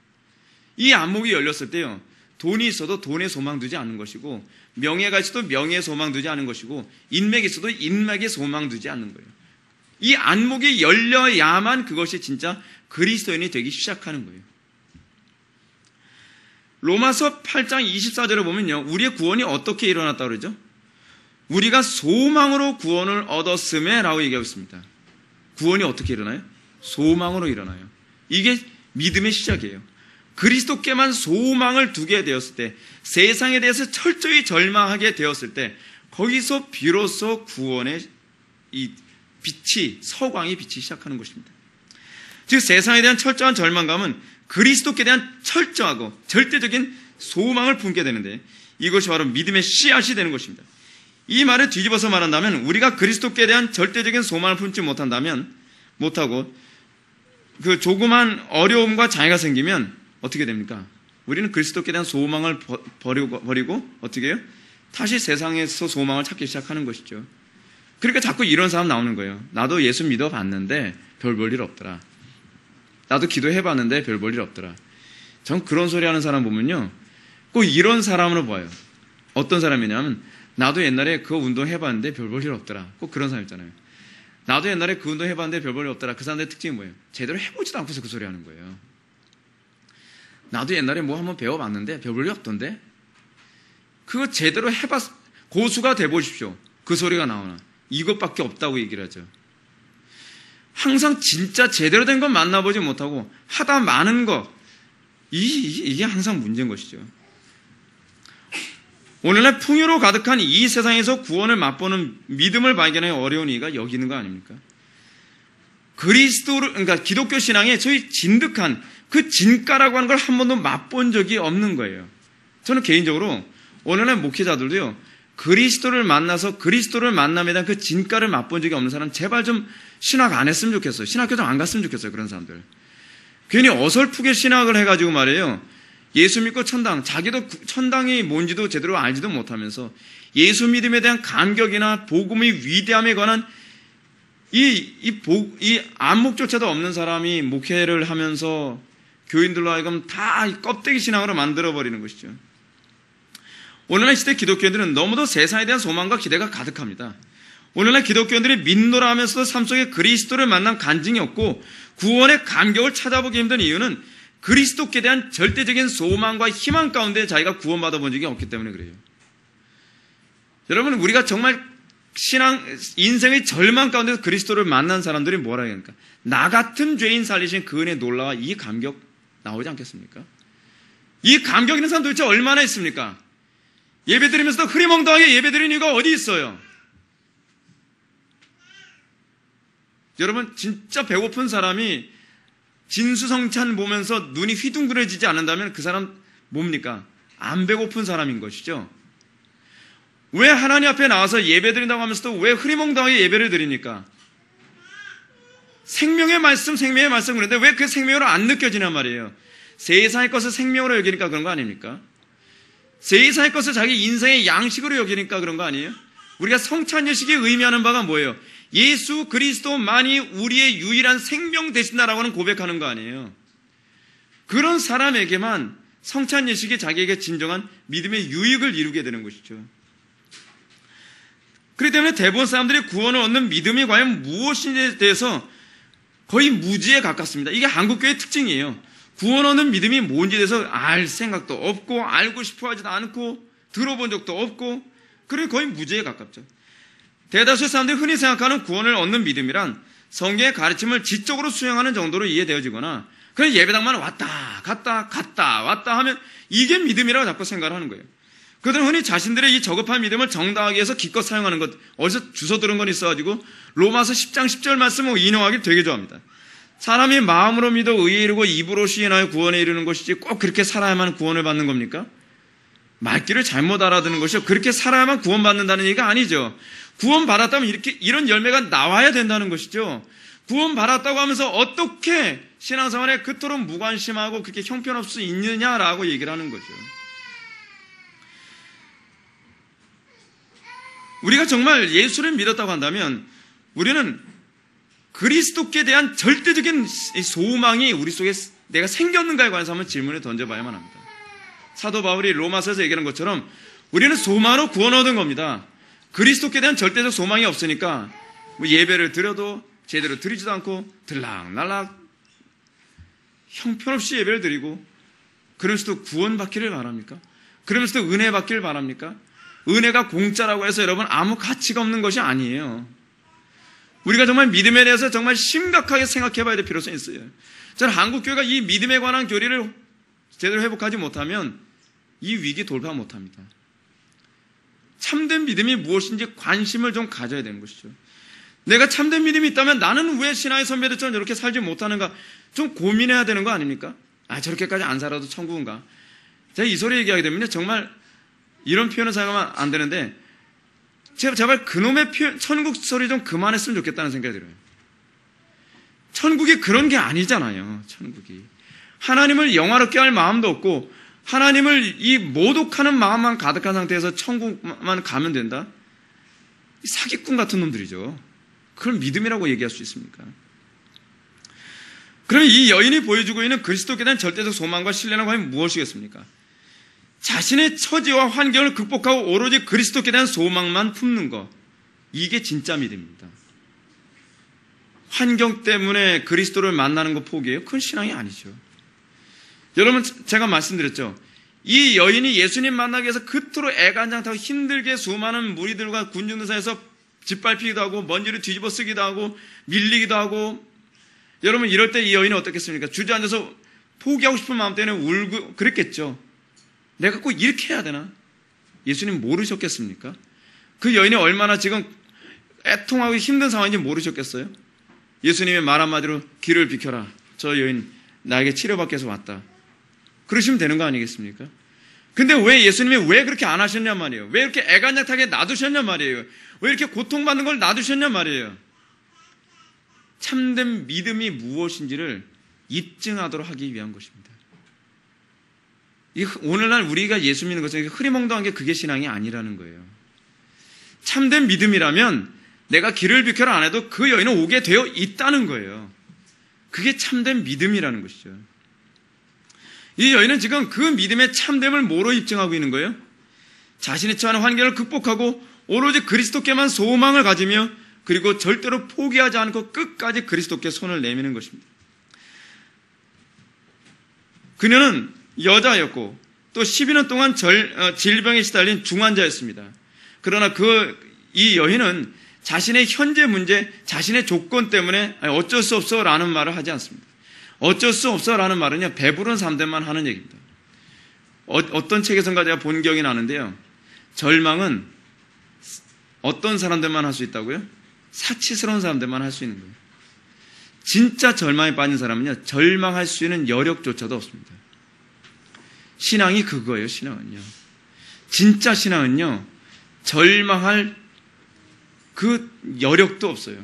이 안목이 열렸을 때요, 돈이 있어도 돈에 소망 두지 않는 것이고, 명예가 있어도 명예에 소망 두지 않는 것이고, 인맥이 있어도 인맥에 소망 두지 않는 거예요. 이 안목이 열려야만 그것이 진짜 그리스도인이 되기 시작하는 거예요. 로마서 8장 24절에 보면요, 우리의 구원이 어떻게 일어났다고 그러죠? 우리가 소망으로 구원을 얻었음에 라고 얘기하고 있습니다. 구원이 어떻게 일어나요? 소망으로 일어나요. 이게 믿음의 시작이에요. 그리스도께만 소망을 두게 되었을 때, 세상에 대해서 철저히 절망하게 되었을 때, 거기서 비로소 구원의 이 빛이, 서광이 빛이 시작하는 것입니다. 즉 세상에 대한 철저한 절망감은 그리스도께 대한 철저하고 절대적인 소망을 품게 되는데, 이것이 바로 믿음의 씨앗이 되는 것입니다. 이 말을 뒤집어서 말한다면, 우리가 그리스도께 대한 절대적인 소망을 품지 못하고 그 조그만 어려움과 장애가 생기면 어떻게 됩니까? 우리는 그리스도께 대한 소망을 버리고 어떻게 해요? 다시 세상에서 소망을 찾기 시작하는 것이죠. 그러니까 자꾸 이런 사람 나오는 거예요. 나도 예수 믿어봤는데 별 볼 일 없더라. 나도 기도해봤는데 별 볼 일 없더라. 전 그런 소리 하는 사람 보면요, 꼭 이런 사람으로 봐요. 어떤 사람이냐면, 나도 옛날에 그 운동 해봤는데 별 볼 일 없더라. 꼭 그런 사람 있잖아요. 나도 옛날에 그 운동 해봤는데 별 볼 일 없더라. 그 사람들의 특징이 뭐예요? 제대로 해보지도 않고서 그 소리 하는 거예요. 나도 옛날에 뭐 한번 배워봤는데 별 볼 일 없던데? 그거 제대로 고수가 돼보십시오. 그 소리가 나오나. 이것밖에 없다고 얘기를 하죠. 항상 진짜 제대로 된 건 만나보지 못하고 하다 많은 것, 이게 항상 문제인 것이죠. 오늘날 풍요로 가득한 이 세상에서 구원을 맛보는 믿음을 발견하기 어려운 이유가 여기 있는 거 아닙니까? 그러니까 기독교 신앙의 저희 진득한 그 진가라고 하는 걸 한 번도 맛본 적이 없는 거예요. 저는 개인적으로 오늘날 목회자들도요, 그리스도를 만나서 그리스도를 만남에 대한 그 진가를 맛본 적이 없는 사람, 제발 좀 신학 안 했으면 좋겠어요. 신학교 좀 안 갔으면 좋겠어요. 그런 사람들. 괜히 어설프게 신학을 해가지고 말이에요, 예수 믿고 천당, 자기도 천당이 뭔지도 제대로 알지도 못하면서 예수 믿음에 대한 감격이나 복음의 위대함에 관한 이 안목조차도 없는 사람이 목회를 하면서 교인들로 하여금 다 껍데기 신앙으로 만들어버리는 것이죠. 오늘날 시대 기독교인들은 너무도 세상에 대한 소망과 기대가 가득합니다. 오늘날 기독교인들이 믿노라 하면서도 삶 속에 그리스도를 만난 간증이 없고 구원의 감격을 찾아보기 힘든 이유는 그리스도께 대한 절대적인 소망과 희망 가운데 자기가 구원받아 본 적이 없기 때문에 그래요. 여러분, 우리가 정말 인생의 절망 가운데서 그리스도를 만난 사람들이 뭐라 합니까? 나 같은 죄인 살리신 그 은혜의 놀라와 이 감격 나오지 않겠습니까? 이 감격 있는 사람 도대체 얼마나 있습니까? 예배 드리면서도 흐리멍덩하게 예배 드리는 이유가 어디 있어요? 여러분, 진짜 배고픈 사람이 진수성찬 보면서 눈이 휘둥그레지지 않는다면 그 사람 뭡니까? 안 배고픈 사람인 것이죠. 왜 하나님 앞에 나와서 예배 드린다고 하면서도 왜 흐리멍덩하게 예배를 드립니까? 생명의 말씀 그런데 왜 그 생명으로 안 느껴지냔 말이에요. 세상의 것을 생명으로 여기니까 그런 거 아닙니까? 세상의 것을 자기 인생의 양식으로 여기니까 그런 거 아니에요? 우리가 성찬예식이 의미하는 바가 뭐예요? 예수 그리스도만이 우리의 유일한 생명 되신다라고 하는 고백하는 거 아니에요? 그런 사람에게만 성찬예식이 자기에게 진정한 믿음의 유익을 이루게 되는 것이죠. 그렇기 때문에 대부분 사람들이 구원을 얻는 믿음이 과연 무엇인지에 대해서 거의 무지에 가깝습니다. 이게 한국교회의 특징이에요. 구원 얻는 믿음이 뭔지에 대해서 알 생각도 없고 알고 싶어 하지도 않고 들어본 적도 없고, 그리고 거의 무지에 가깝죠. 대다수의 사람들이 흔히 생각하는 구원을 얻는 믿음이란 성경의 가르침을 지적으로 수행하는 정도로 이해되어지거나 그냥 예배당만 왔다 갔다 하면 이게 믿음이라고 자꾸 생각을 하는 거예요. 그들은 흔히 자신들의 이 저급한 믿음을 정당하게 해서 기껏 사용하는 것, 어디서 주워 들은 건 있어가지고 로마서 10장 10절 말씀을 인용하기 되게 좋아합니다. 사람이 마음으로 믿어 의에 이르고 입으로 시인하여 구원에 이르는 것이지 꼭 그렇게 살아야만 구원을 받는 겁니까? 말귀를 잘못 알아듣는 것이요, 그렇게 살아야만 구원받는다는 얘기가 아니죠. 구원받았다면 이런 열매가 나와야 된다는 것이죠. 구원받았다고 하면서 어떻게 신앙생활에 그토록 무관심하고 그렇게 형편없을 수 있느냐라고 얘기를 하는 거죠. 우리가 정말 예수를 믿었다고 한다면 우리는 그리스도께 대한 절대적인 소망이 우리 속에 내가 생겼는가에 관해서 한번 질문을 던져봐야만 합니다. 사도 바울이 로마서에서 얘기하는 것처럼 우리는 소망으로 구원 얻은 겁니다. 그리스도께 대한 절대적 소망이 없으니까 예배를 드려도 제대로 드리지도 않고 들락날락 형편없이 예배를 드리고 그러면서도 구원받기를 바랍니까? 그러면서도 은혜 받기를 바랍니까? 은혜가 공짜라고 해서 여러분 아무 가치가 없는 것이 아니에요. 우리가 정말 믿음에 대해서 정말 심각하게 생각해 봐야 될 필요성이 있어요. 저는 한국교회가 이 믿음에 관한 교리를 제대로 회복하지 못하면 이 위기 돌파 못합니다. 참된 믿음이 무엇인지 관심을 좀 가져야 되는 것이죠. 내가 참된 믿음이 있다면 나는 왜 신앙의 선배들처럼 이렇게 살지 못하는가 좀 고민해야 되는 거 아닙니까? 저렇게까지 안 살아도 천국인가? 제가 이 소리 얘기하게 되면요, 정말 이런 표현을 사용하면 안 되는데 제발 그놈의 천국 소리 좀 그만했으면 좋겠다는 생각이 들어요. 천국이 그런 게 아니잖아요. 천국이 하나님을 영화롭게 할 마음도 없고 하나님을 이 모독하는 마음만 가득한 상태에서 천국만 가면 된다? 사기꾼 같은 놈들이죠. 그걸 믿음이라고 얘기할 수 있습니까? 그럼 이 여인이 보여주고 있는 그리스도께 대한 절대적 소망과 신뢰는 과연 무엇이겠습니까? 자신의 처지와 환경을 극복하고 오로지 그리스도께 대한 소망만 품는 것, 이게 진짜 믿음입니다. 환경 때문에 그리스도를 만나는 거 포기해요? 그건 신앙이 아니죠. 여러분, 제가 말씀드렸죠. 이 여인이 예수님 만나기 위해서 그토록 애간장타고 힘들게 수많은 무리들과 군중들 사이에서 짓밟히기도 하고 먼지를 뒤집어 쓰기도 하고 밀리기도 하고, 여러분 이럴 때 이 여인은 어떻겠습니까? 주저앉아서 포기하고 싶은 마음 때문에 울고 그랬겠죠. 내가 꼭 이렇게 해야 되나? 예수님 모르셨겠습니까? 그 여인이 얼마나 지금 애통하고 힘든 상황인지 모르셨겠어요? 예수님의 말 한마디로 길을 비켜라. 저 여인 나에게 치료받기 위해서 왔다. 그러시면 되는 거 아니겠습니까? 근데 왜 예수님이 왜 그렇게 안 하셨냔 말이에요. 왜 이렇게 애간장타게 놔두셨냔 말이에요. 왜 이렇게 고통받는 걸 놔두셨냔 말이에요. 참된 믿음이 무엇인지를 입증하도록 하기 위한 것입니다. 오늘날 우리가 예수 믿는 것은 흐리멍덩한 게 그게 신앙이 아니라는 거예요. 참된 믿음이라면 내가 길을 비켜라 안 해도 그 여인은 오게 되어 있다는 거예요. 그게 참된 믿음이라는 것이죠. 이 여인은 지금 그 믿음의 참됨을 뭐로 입증하고 있는 거예요? 자신이 처한 환경을 극복하고 오로지 그리스도께만 소망을 가지며 그리고 절대로 포기하지 않고 끝까지 그리스도께 손을 내미는 것입니다. 그녀는 여자였고 또 12년 동안 질병에 시달린 중환자였습니다. 그러나 이 여인은 자신의 현재 문제, 자신의 조건 때문에 어쩔 수 없어라는 말을 하지 않습니다. 어쩔 수 없어라는 말은요, 배부른 사람들만 하는 얘기입니다. 어떤 책에선가 제가 본 기억이 나는데요. 절망은 어떤 사람들만 할 수 있다고요? 사치스러운 사람들만 할 수 있는 거예요. 진짜 절망에 빠진 사람은요, 절망할 수 있는 여력조차도 없습니다. 신앙이 그거예요, 신앙은요. 진짜 신앙은요, 절망할 그 여력도 없어요.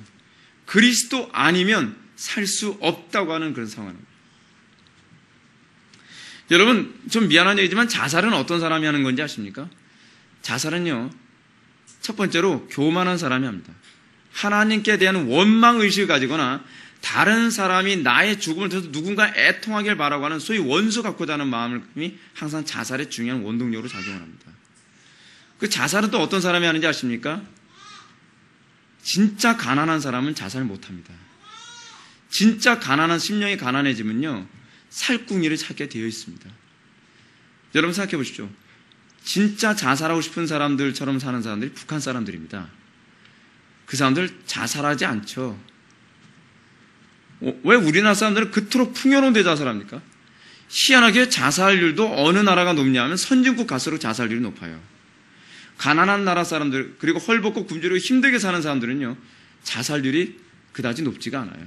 그리스도 아니면 살 수 없다고 하는 그런 상황입니다. 여러분, 좀 미안한 얘기지만 자살은 어떤 사람이 하는 건지 아십니까? 자살은요, 첫 번째로 교만한 사람이 합니다. 하나님께 대한 원망의식을 가지거나 다른 사람이 나의 죽음을 통해서 누군가 애통하길 바라고 하는 소위 원수 갖고자 하는 마음이 항상 자살의 중요한 원동력으로 작용을 합니다. 그 자살은 또 어떤 사람이 하는지 아십니까? 진짜 가난한 사람은 자살 못합니다. 진짜 가난한 심령이 가난해지면요, 살궁리를 찾게 되어 있습니다. 여러분 생각해 보십시오. 진짜 자살하고 싶은 사람들처럼 사는 사람들이 북한 사람들입니다. 그 사람들 자살하지 않죠. 왜 우리나라 사람들은 그토록 풍요로운 데 자살합니까? 희한하게 자살률도 어느 나라가 높냐 하면 선진국 갈수록 자살률이 높아요. 가난한 나라 사람들, 그리고 헐벗고 굶주리고 힘들게 사는 사람들은요, 자살률이 그다지 높지가 않아요.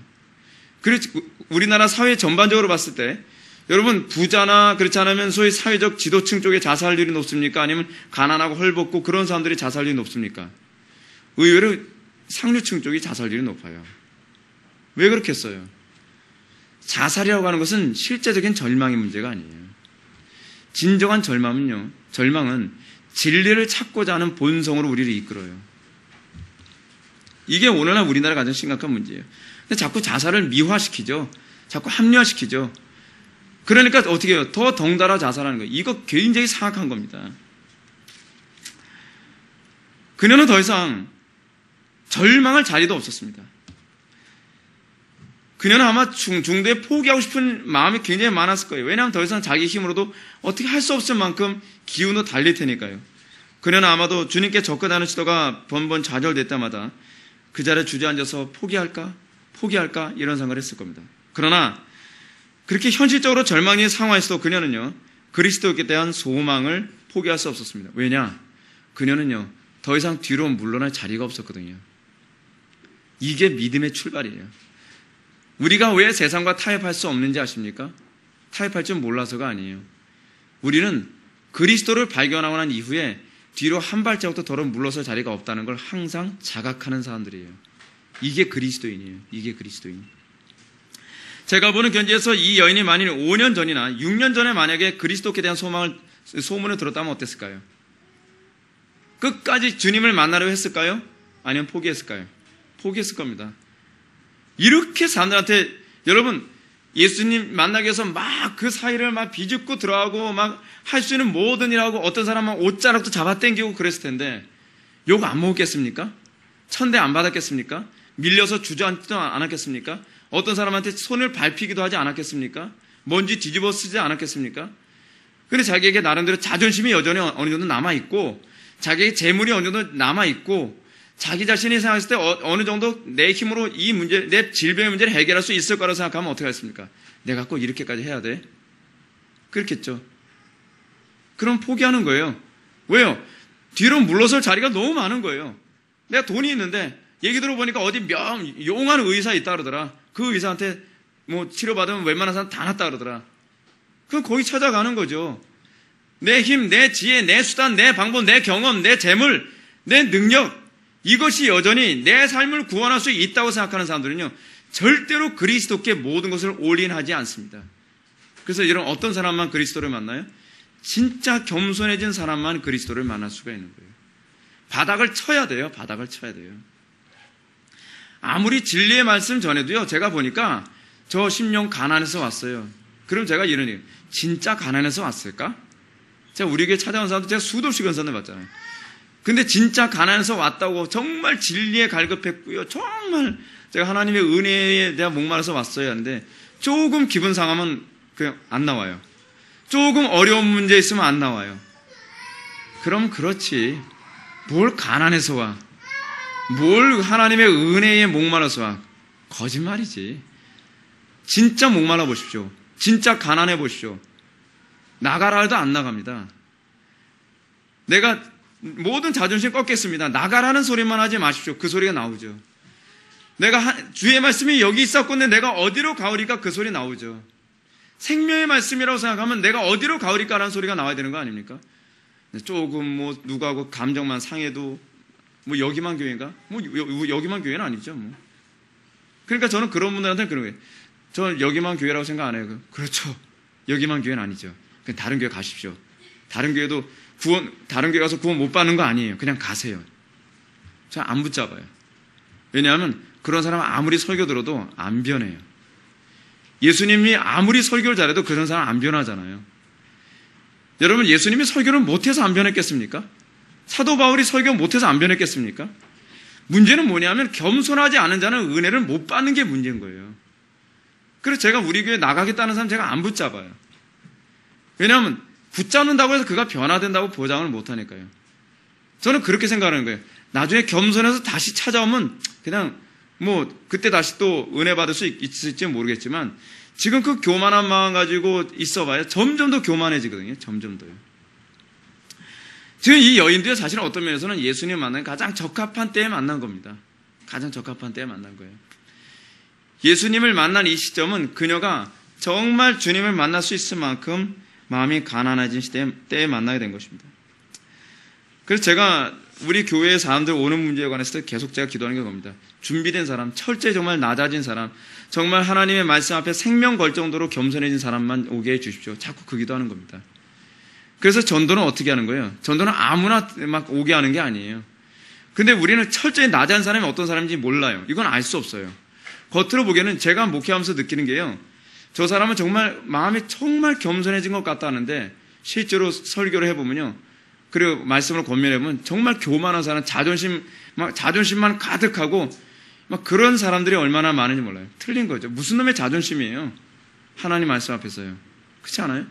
그래서 우리나라 사회 전반적으로 봤을 때 여러분 부자나 그렇지 않으면 소위 사회적 지도층 쪽에 자살률이 높습니까? 아니면 가난하고 헐벗고 그런 사람들이 자살률이 높습니까? 의외로 상류층 쪽이 자살률이 높아요. 왜 그렇겠어요? 자살이라고 하는 것은 실제적인 절망의 문제가 아니에요. 진정한 절망은 진리를 찾고자 하는 본성으로 우리를 이끌어요. 이게 오늘날 우리나라 가장 심각한 문제예요. 근데 자꾸 자살을 미화시키죠. 자꾸 합리화시키죠. 그러니까 어떻게 해요? 더 덩달아 자살하는 거예요. 이거 굉장히 사악한 겁니다. 그녀는 더 이상 절망할 자리도 없었습니다. 그녀는 아마 중도에 포기하고 싶은 마음이 굉장히 많았을 거예요. 왜냐하면 더 이상 자기 힘으로도 어떻게 할 수 없을 만큼 기운도 달릴 테니까요. 그녀는 아마도 주님께 접근하는 시도가 번번 좌절될 때마다 그 자리에 주저앉아서 포기할까 이런 생각을 했을 겁니다. 그러나 그렇게 현실적으로 절망의 상황에서도 그녀는요, 그리스도께 대한 소망을 포기할 수 없었습니다. 왜냐? 그녀는요, 더 이상 뒤로 물러날 자리가 없었거든요. 이게 믿음의 출발이에요. 우리가 왜 세상과 타협할 수 없는지 아십니까? 타협할 줄 몰라서가 아니에요. 우리는 그리스도를 발견하고 난 이후에 뒤로 한 발자국도 덜어 물러설 자리가 없다는 걸 항상 자각하는 사람들이에요. 이게 그리스도인이에요. 이게 그리스도인. 제가 보는 견지에서 이 여인이 만일 5년 전이나 6년 전에 만약에 그리스도께 대한 소문을 들었다면 어땠을까요? 끝까지 주님을 만나려고 했을까요? 아니면 포기했을까요? 포기했을 겁니다. 이렇게 사람들한테, 여러분, 예수님 만나기 위해서 막 그 사이를 막 비집고 들어가고 막 할 수 있는 모든 일하고 어떤 사람은 옷자락도 잡아당기고 그랬을 텐데 욕 안 먹었겠습니까? 천대 안 받았겠습니까? 밀려서 주저앉지도 않았겠습니까? 어떤 사람한테 손을 밟히기도 하지 않았겠습니까? 먼지 뒤집어 쓰지 않았겠습니까? 근데 자기에게 나름대로 자존심이 여전히 어느 정도 남아있고 자기의 재물이 어느 정도 남아있고 자기 자신이 생각했을 때 어느 정도 내 힘으로 이 문제, 내 질병의 문제를 해결할 수 있을 거라고 생각하면 어떻게 하겠습니까? 내가 꼭 이렇게까지 해야 돼? 그렇겠죠. 그럼 포기하는 거예요. 왜요? 뒤로 물러설 자리가 너무 많은 거예요. 내가 돈이 있는데 얘기 들어보니까 어디 용한 의사 있다 그러더라. 그 의사한테 뭐 치료받으면 웬만한 사람 다 낫다 그러더라. 그럼 거기 찾아가는 거죠. 내 힘, 내 지혜, 내 수단, 내 방법, 내 경험, 내 재물, 내 능력, 이것이 여전히 내 삶을 구원할 수 있다고 생각하는 사람들은요, 절대로 그리스도께 모든 것을 올인하지 않습니다. 그래서 여러분, 어떤 사람만 그리스도를 만나요? 진짜 겸손해진 사람만 그리스도를 만날 수가 있는 거예요. 바닥을 쳐야 돼요. 바닥을 쳐야 돼요. 아무리 진리의 말씀 전해도요, 제가 보니까 저 심령 가난해서 왔어요. 그럼 제가 이런 얘기예요. 진짜 가난해서 왔을까? 제가 우리 교회 찾아온 사람도 제가 수도 없이 건선을 받잖아요. 근데 진짜 가난해서 왔다고 정말 진리에 갈급했고요. 정말 제가 하나님의 은혜에 대한 목말라서 왔어야 하는데 조금 기분 상하면 그냥 안 나와요. 조금 어려운 문제 있으면 안 나와요. 그럼 그렇지. 뭘 가난해서 와. 뭘 하나님의 은혜에 목말라서 와. 거짓말이지. 진짜 목말라 보십시오. 진짜 가난해 보십시오. 나가라 해도 안 나갑니다. 내가 모든 자존심 꺾겠습니다. 나가라는 소리만 하지 마십시오. 그 소리가 나오죠. 내가 주의 말씀이 여기 있었건데 내가 어디로 가오리까 그 소리 나오죠. 생명의 말씀이라고 생각하면 내가 어디로 가오리까라는 소리가 나와야 되는 거 아닙니까? 조금 뭐 누구하고 감정만 상해도 뭐 여기만 교회인가? 뭐 여기만 교회는 아니죠. 뭐. 그러니까 저는 그런 분들한테는 그런 거예요. 저는 여기만 교회라고 생각 안 해요. 그렇죠. 여기만 교회는 아니죠. 그냥 다른 교회 가십시오. 다른 교회도 다른 교회 가서 구원 못 받는 거 아니에요. 그냥 가세요. 저 안 붙잡아요. 왜냐하면 그런 사람은 아무리 설교 들어도 안 변해요. 예수님이 아무리 설교를 잘해도 그런 사람 안 변하잖아요. 여러분, 예수님이 설교를 못해서 안 변했겠습니까? 사도 바울이 설교 못해서 안 변했겠습니까? 문제는 뭐냐면 겸손하지 않은 자는 은혜를 못 받는 게 문제인 거예요. 그래서 제가 우리 교회 나가겠다는 사람 제가 안 붙잡아요. 왜냐하면 붙잡는다고 해서 그가 변화된다고 보장을 못하니까요. 저는 그렇게 생각하는 거예요. 나중에 겸손해서 다시 찾아오면 그냥 뭐 그때 다시 또 은혜 받을 수 있을지 모르겠지만 지금 그 교만한 마음 가지고 있어봐야 점점 더 교만해지거든요. 점점 더요. 지금 이 여인들이 사실은 어떤 면에서는 예수님 만난 가장 적합한 때에 만난 겁니다. 가장 적합한 때에 만난 거예요. 예수님을 만난 이 시점은 그녀가 정말 주님을 만날 수 있을 만큼 마음이 가난해진 때에 만나게 된 것입니다. 그래서 제가 우리 교회의 사람들 오는 문제에 관해서 계속 제가 기도하는 게 겁니다. 준비된 사람, 철저히 정말 낮아진 사람, 정말 하나님의 말씀 앞에 생명 걸 정도로 겸손해진 사람만 오게 해 주십시오. 자꾸 그 기도하는 겁니다. 그래서 전도는 어떻게 하는 거예요? 전도는 아무나 막 오게 하는 게 아니에요. 근데 우리는 철저히 낮은 사람이 어떤 사람인지 몰라요. 이건 알 수 없어요. 겉으로 보기에는 제가 목회하면서 느끼는 게요. 저 사람은 정말 마음이 정말 겸손해진 것 같다는데 실제로 설교를 해보면요. 그리고 말씀을 권면해보면 정말 교만한 사람, 자존심만 가득하고 막 그런 사람들이 얼마나 많은지 몰라요. 틀린 거죠. 무슨 놈의 자존심이에요. 하나님 말씀 앞에서요. 그렇지 않아요?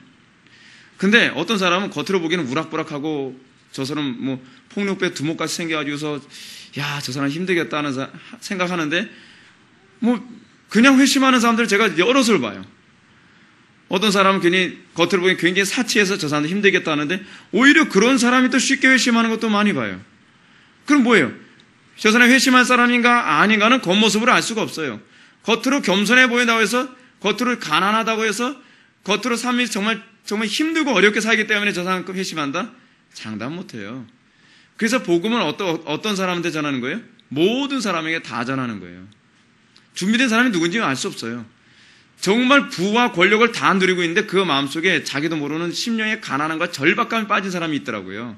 근데 어떤 사람은 겉으로 보기에는 우락부락하고 저 사람 뭐 폭력배 두목같이 생겨가지고서 야, 저 사람 힘들겠다는 생각하는데 뭐 그냥 회심하는 사람들 제가 여럿을 봐요. 어떤 사람은 괜히 겉으로 보기엔 굉장히 사치해서 저 사람도 힘들겠다 하는데 오히려 그런 사람이 또 쉽게 회심하는 것도 많이 봐요. 그럼 뭐예요? 저 사람이 회심할 사람인가 아닌가는 겉모습으로 알 수가 없어요. 겉으로 겸손해 보인다고 해서 겉으로 가난하다고 해서 겉으로 삶이 정말 힘들고 어렵게 살기 때문에 저 사람 회심한다? 장담 못해요. 그래서 복음은 어떤 사람한테 전하는 거예요? 모든 사람에게 다 전하는 거예요. 준비된 사람이 누군지 알 수 없어요. 정말 부와 권력을 다 누리고 있는데 그 마음속에 자기도 모르는 심령의 가난함과 절박감에 빠진 사람이 있더라고요.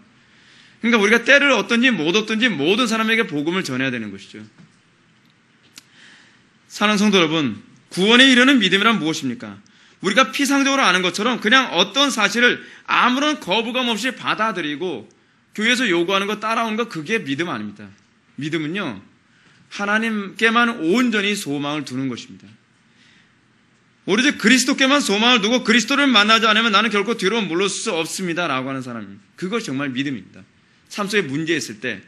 그러니까 우리가 때를 얻든지 못 얻든지 모든 사람에게 복음을 전해야 되는 것이죠. 사랑하는 성도 여러분, 구원에 이르는 믿음이란 무엇입니까? 우리가 피상적으로 아는 것처럼 그냥 어떤 사실을 아무런 거부감 없이 받아들이고 교회에서 요구하는 거 따라오는 거 그게 믿음 아닙니다. 믿음은요, 하나님께만 온전히 소망을 두는 것입니다. 오로지 그리스도께만 소망을 두고 그리스도를 만나지 않으면 나는 결코 뒤로 물러설 수 없습니다 라고 하는 사람입니다. 그것이 정말 믿음입니다. 삶 속에 문제 있을 때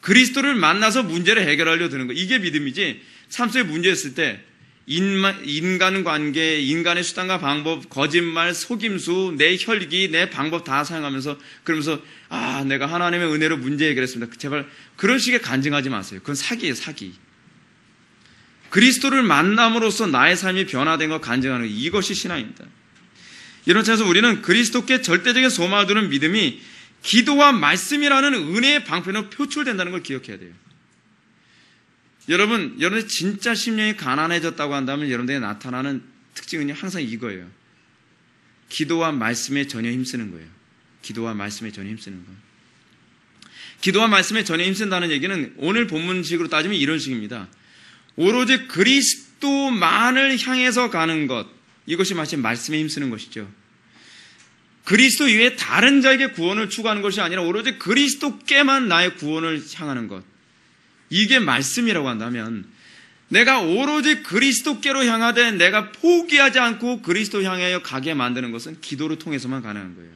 그리스도를 만나서 문제를 해결하려 드는 거, 이게 믿음이지. 삶 속에 문제 있을 때 인간관계, 인간의 수단과 방법, 거짓말, 속임수, 내 혈기, 내 방법 다 사용하면서 그러면서 내가 하나님의 은혜로 문제 해결했습니다. 제발 그런 식의 간증하지 마세요. 그건 사기예요, 사기. 그리스도를 만남으로써 나의 삶이 변화된 것 간증하는 것, 이것이 신앙입니다. 이런 차에서 우리는 그리스도께 절대적인 소망을 두는 믿음이 기도와 말씀이라는 은혜의 방편으로 표출된다는 걸 기억해야 돼요. 여러분의 진짜 심령이 가난해졌다고 한다면 여러분들에게 나타나는 특징은 항상 이거예요. 기도와 말씀에 전혀 힘쓰는 거예요. 기도와 말씀에 전혀 힘쓰는 거. 기도와 말씀에 전혀 힘쓴다는 얘기는 오늘 본문식으로 따지면 이런 식입니다. 오로지 그리스도만을 향해서 가는 것, 이것이 마치 말씀에 힘쓰는 것이죠. 그리스도 이외에 다른 자에게 구원을 추구하는 것이 아니라 오로지 그리스도께만 나의 구원을 향하는 것, 이게 말씀이라고 한다면 내가 오로지 그리스도께로 향하되 내가 포기하지 않고 그리스도 향하여 가게 만드는 것은 기도를 통해서만 가능한 거예요.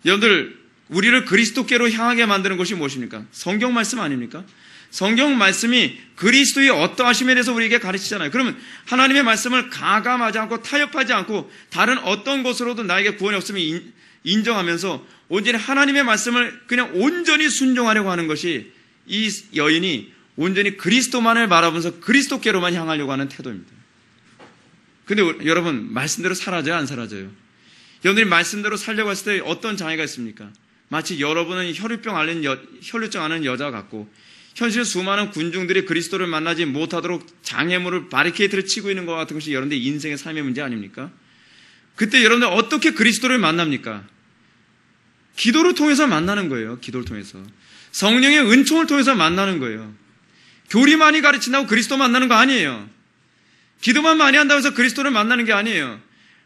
여러분들, 우리를 그리스도께로 향하게 만드는 것이 무엇입니까? 성경 말씀 아닙니까? 성경 말씀이 그리스도의 어떠하심에 대해서 우리에게 가르치잖아요. 그러면 하나님의 말씀을 가감하지 않고 타협하지 않고 다른 어떤 것으로도 나에게 구원이 없음을 인정하면서 온전히 하나님의 말씀을 그냥 온전히 순종하려고 하는 것이 이 여인이 온전히 그리스도만을 바라보면서 그리스도께로만 향하려고 하는 태도입니다. 근데 여러분, 말씀대로 사라져요, 안 사라져요? 여러분들이 말씀대로 살려고 했을 때 어떤 장애가 있습니까? 마치 여러분은 혈류증 앓는 여자 같고 현실 수많은 군중들이 그리스도를 만나지 못하도록 장애물을 바리케이트를 치고 있는 것 같은 것이 여러분들의 인생의 삶의 문제 아닙니까? 그때 여러분들 어떻게 그리스도를 만납니까? 기도를 통해서 만나는 거예요. 기도를 통해서. 성령의 은총을 통해서 만나는 거예요. 교리 많이 가르친다고 그리스도 만나는 거 아니에요. 기도만 많이 한다고 해서 그리스도를 만나는 게 아니에요.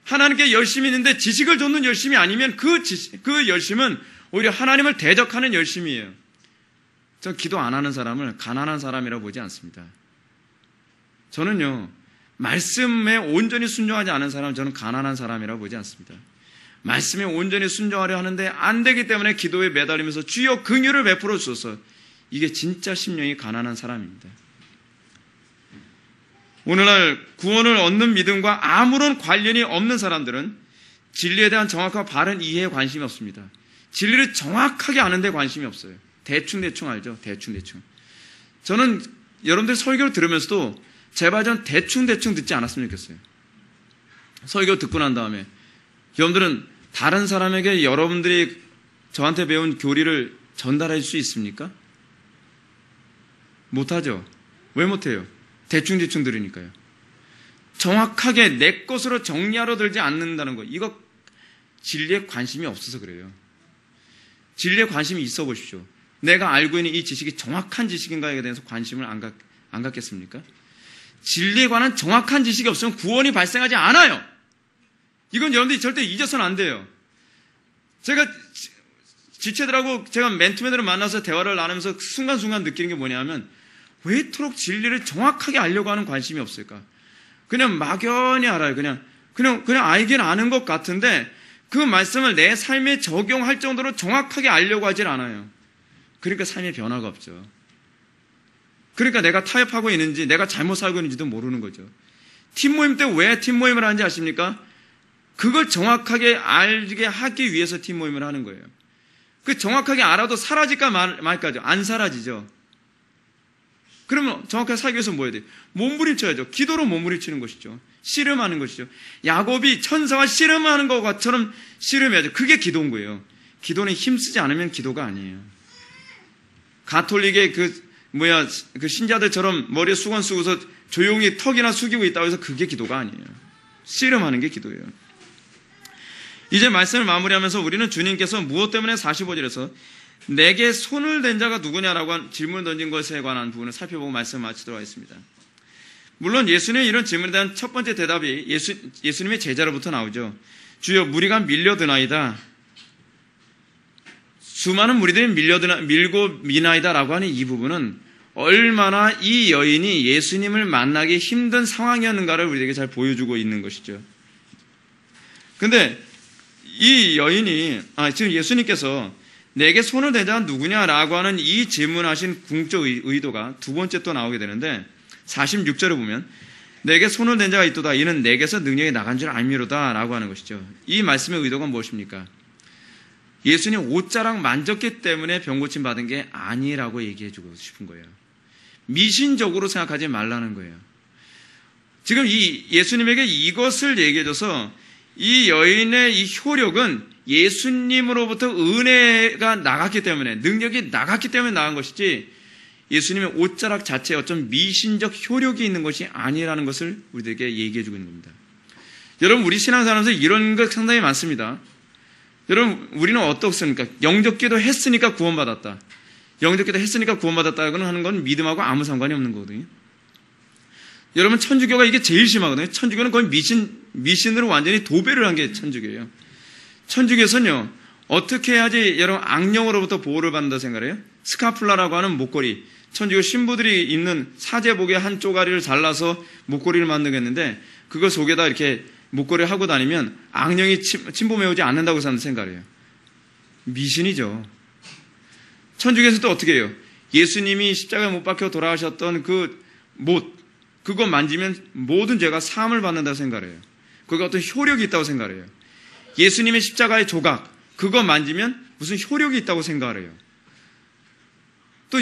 하나님께 열심히 있는데 지식을 좇는 열심이 아니면 그 열심은 오히려 하나님을 대적하는 열심이에요. 전 기도 안 하는 사람을 가난한 사람이라고 보지 않습니다. 저는요, 말씀에 온전히 순종하지 않은 사람은 저는 가난한 사람이라고 보지 않습니다. 말씀에 온전히 순종하려 하는데 안 되기 때문에 기도에 매달리면서 주여 긍휼을 베풀어 주소서, 이게 진짜 심령이 가난한 사람입니다. 오늘날 구원을 얻는 믿음과 아무런 관련이 없는 사람들은 진리에 대한 정확하고 바른 이해에 관심이 없습니다. 진리를 정확하게 아는 데 관심이 없어요. 대충 알죠? 대충. 저는 여러분들 설교를 들으면서도 제발 전 대충 듣지 않았으면 좋겠어요. 설교 듣고 난 다음에 여러분들은 다른 사람에게 여러분들이 저한테 배운 교리를 전달할 수 있습니까? 못하죠. 왜 못해요? 대충 들으니까요. 정확하게 내 것으로 정리하러 들지 않는다는 거, 이거 진리에 관심이 없어서 그래요. 진리에 관심이 있어 보십시오. 내가 알고 있는 이 지식이 정확한 지식인가에 대해서 관심을 안 갖겠습니까? 진리에 관한 정확한 지식이 없으면 구원이 발생하지 않아요. 이건 여러분들이 절대 잊어서는 안 돼요. 제가 지체들하고 제가 맨투맨으로 만나서 대화를 나누면서 순간순간 느끼는 게 뭐냐면 왜 이토록 진리를 정확하게 알려고 하는 관심이 없을까? 그냥 막연히 알아요. 그냥 알긴 아는 것 같은데 그 말씀을 내 삶에 적용할 정도로 정확하게 알려고 하질 않아요. 그러니까 삶의 변화가 없죠. 그러니까 내가 타협하고 있는지 내가 잘못 살고 있는지도 모르는 거죠. 팀 모임 때 왜 팀 모임을 하는지 아십니까? 그걸 정확하게 알게 하기 위해서 팀 모임을 하는 거예요. 그 정확하게 알아도 사라질까 말까죠. 안 사라지죠. 그러면 정확하게 살기 위해서 뭐 해야 돼요? 몸부림쳐야죠. 기도로 몸부림치는 것이죠. 씨름하는 것이죠. 야곱이 천사와 씨름하는 것처럼 씨름해야죠. 그게 기도인 거예요. 기도는 힘쓰지 않으면 기도가 아니에요. 가톨릭의 그 신자들처럼 머리에 수건 쓰고서 조용히 턱이나 숙이고 있다고 해서 그게 기도가 아니에요. 씨름하는 게 기도예요. 이제 말씀을 마무리하면서 우리는 주님께서 무엇 때문에 45절에서 내게 손을 댄 자가 누구냐라고 질문을 던진 것에 관한 부분을 살펴보고 말씀을 마치도록 하겠습니다. 물론 예수님의 이런 질문에 대한 첫 번째 대답이 예수님의 제자로부터 나오죠. 주여 무리가 밀려드나이다. 수많은 무리들이 밀고 미나이다라고 하는 이 부분은 얼마나 이 여인이 예수님을 만나기 힘든 상황이었는가를 우리에게 잘 보여주고 있는 것이죠. 근데 이 여인이 지금 예수님께서 내게 손을 댄 자가 누구냐라고 하는 이 질문하신 궁적 의도가 두 번째 또 나오게 되는데 46절에 보면 내게 손을 댄 자가 있도다 이는 내게서 능력이 나간 줄 알미로다 라고 하는 것이죠. 이 말씀의 의도가 무엇입니까? 예수님 옷자락 만졌기 때문에 병 고침 받은 게 아니라고 얘기해 주고 싶은 거예요. 미신적으로 생각하지 말라는 거예요. 지금 이 예수님에게 이것을 얘기해 줘서 이 여인의 이 효력은 예수님으로부터 은혜가 나갔기 때문에, 능력이 나갔기 때문에 나간 것이지 예수님의 옷자락 자체에 어떤 미신적 효력이 있는 것이 아니라는 것을 우리들에게 얘기해 주고 있는 겁니다. 여러분, 우리 신앙생활에서 이런 것 상당히 많습니다. 여러분, 우리는 어떻습니까? 영접기도 했으니까 구원받았다. 영접기도 했으니까 구원받았다고는 하는 건 믿음하고 아무 상관이 없는 거거든요. 여러분, 천주교가 이게 제일 심하거든요. 천주교는 거의 미신으로 완전히 도배를 한 게 천주교예요. 천주교에서는요, 어떻게 해야지 여러분 악령으로부터 보호를 받는다고 생각해요? 스카플라라고 하는 목걸이. 천주교 신부들이 입는 사제복의 한 쪼가리를 잘라서 목걸이를 만들겠는데 그걸 속에다 이렇게 목걸이를 하고 다니면 악령이 침범해오지 않는다고 생각을 해요. 미신이죠. 천주교에서 또 어떻게 해요? 예수님이 십자가에 못 박혀 돌아가셨던 그 못, 그거 만지면 모든 죄가 사함을 받는다고 생각을 해요. 그게 어떤 효력이 있다고 생각을 해요. 예수님의 십자가의 조각, 그거 만지면 무슨 효력이 있다고 생각을 해요. 또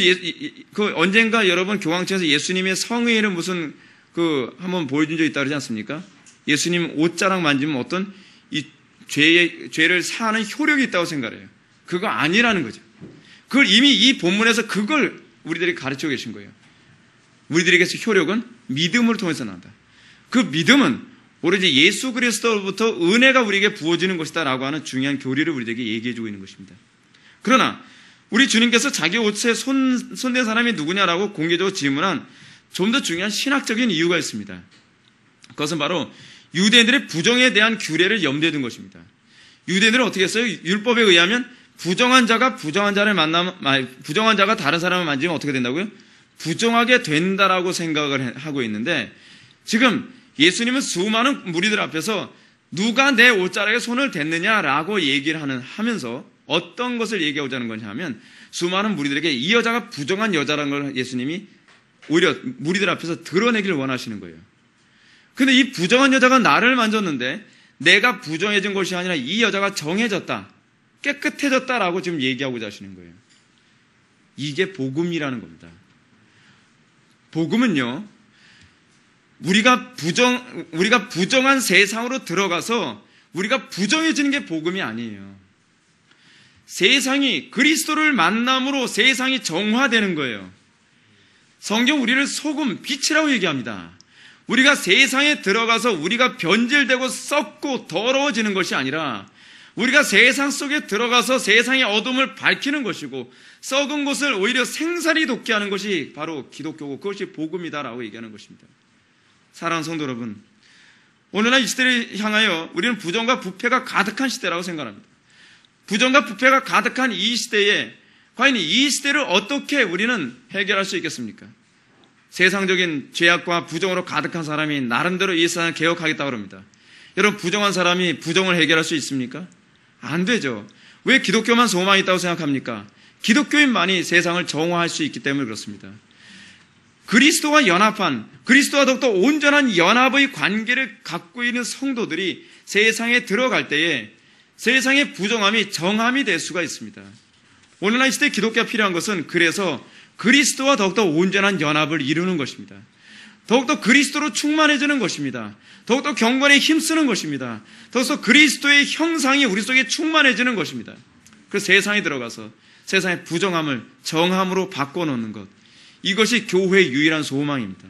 언젠가 여러분 교황청에서 예수님의 성의를 무슨 한번 보여준 적 있다고 그러지 않습니까? 예수님 옷자락 만지면 어떤 이 죄를 사하는 효력이 있다고 생각을 해요. 그거 아니라는 거죠. 그걸 이미 이 본문에서 그걸 우리들이 가르치고 계신 거예요. 우리들에게서 효력은 믿음을 통해서 난다. 그 믿음은 오로지 예수 그리스도로부터 은혜가 우리에게 부어지는 것이다 라고 하는 중요한 교리를 우리에게 얘기해주고 있는 것입니다. 그러나 우리 주님께서 자기 옷에 손댄 사람이 누구냐라고 공개적으로 질문한 좀 더 중요한 신학적인 이유가 있습니다. 그것은 바로 유대인들의 부정에 대한 규례를 염두에 둔 것입니다. 유대인들은 어떻게 했어요? 율법에 의하면 부정한 자가 다른 사람을 만지면 어떻게 된다고요? 부정하게 된다라고 생각을 하고 있는데 지금 예수님은 수많은 무리들 앞에서 누가 내 옷자락에 손을 댔느냐라고 얘기를 하면서 어떤 것을 얘기하고자 하는 거냐 하면 수많은 무리들에게 이 여자가 부정한 여자라는 걸 예수님이 오히려 무리들 앞에서 드러내기를 원하시는 거예요. 근데 이 부정한 여자가 나를 만졌는데 내가 부정해진 것이 아니라 이 여자가 정해졌다, 깨끗해졌다라고 지금 얘기하고자 하시는 거예요. 이게 복음이라는 겁니다. 복음은요, 우리가 부정한 세상으로 들어가서 우리가 부정해지는 게 복음이 아니에요. 세상이 그리스도를 만남으로 세상이 정화되는 거예요. 성경 우리를 소금, 빛이라고 얘기합니다. 우리가 세상에 들어가서 우리가 변질되고 썩고 더러워지는 것이 아니라 우리가 세상 속에 들어가서 세상의 어둠을 밝히는 것이고 썩은 것을 오히려 생살이 돋게 하는 것이 바로 기독교고 그것이 복음이다라고 얘기하는 것입니다. 사랑하는 성도 여러분, 오늘날 이 시대를 향하여 우리는 부정과 부패가 가득한 시대라고 생각합니다. 부정과 부패가 가득한 이 시대에 과연 이 시대를 어떻게 우리는 해결할 수 있겠습니까? 세상적인 죄악과 부정으로 가득한 사람이 나름대로 이 세상을 개혁하겠다고 합니다. 여러분, 부정한 사람이 부정을 해결할 수 있습니까? 안 되죠. 왜 기독교만 소망이 있다고 생각합니까? 기독교인만이 세상을 정화할 수 있기 때문에 그렇습니다. 그리스도와 연합한, 그리스도와 더욱더 온전한 연합의 관계를 갖고 있는 성도들이 세상에 들어갈 때에 세상의 부정함이 정함이 될 수가 있습니다. 오늘날 이 시대에 기독교가 필요한 것은 그래서 그리스도와 더욱더 온전한 연합을 이루는 것입니다. 더욱더 그리스도로 충만해지는 것입니다. 더욱더 경건에 힘쓰는 것입니다. 더욱더 그리스도의 형상이 우리 속에 충만해지는 것입니다. 그 세상에 들어가서 세상의 부정함을 정함으로 바꿔놓는 것, 이것이 교회의 유일한 소망입니다.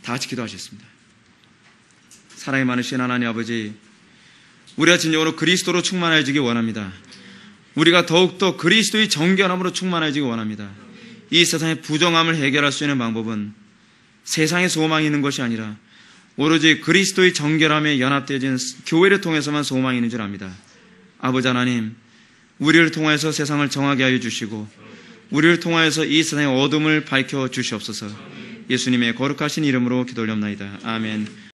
다 같이 기도하셨습니다. 사랑이 많으신 하나님 아버지, 우리가 진정으로 그리스도로 충만해지기 원합니다. 우리가 더욱더 그리스도의 정결함으로 충만해지기 원합니다. 이 세상의 부정함을 해결할 수 있는 방법은 세상의 소망이 있는 것이 아니라 오로지 그리스도의 정결함에 연합되어진 교회를 통해서만 소망이 있는 줄 압니다. 아버지 하나님, 우리를 통하여서 세상을 정하게 하여 주시고 우리를 통하여서 이 세상의 어둠을 밝혀 주시옵소서. 예수님의 거룩하신 이름으로 기도 올려옵나이다. 아멘.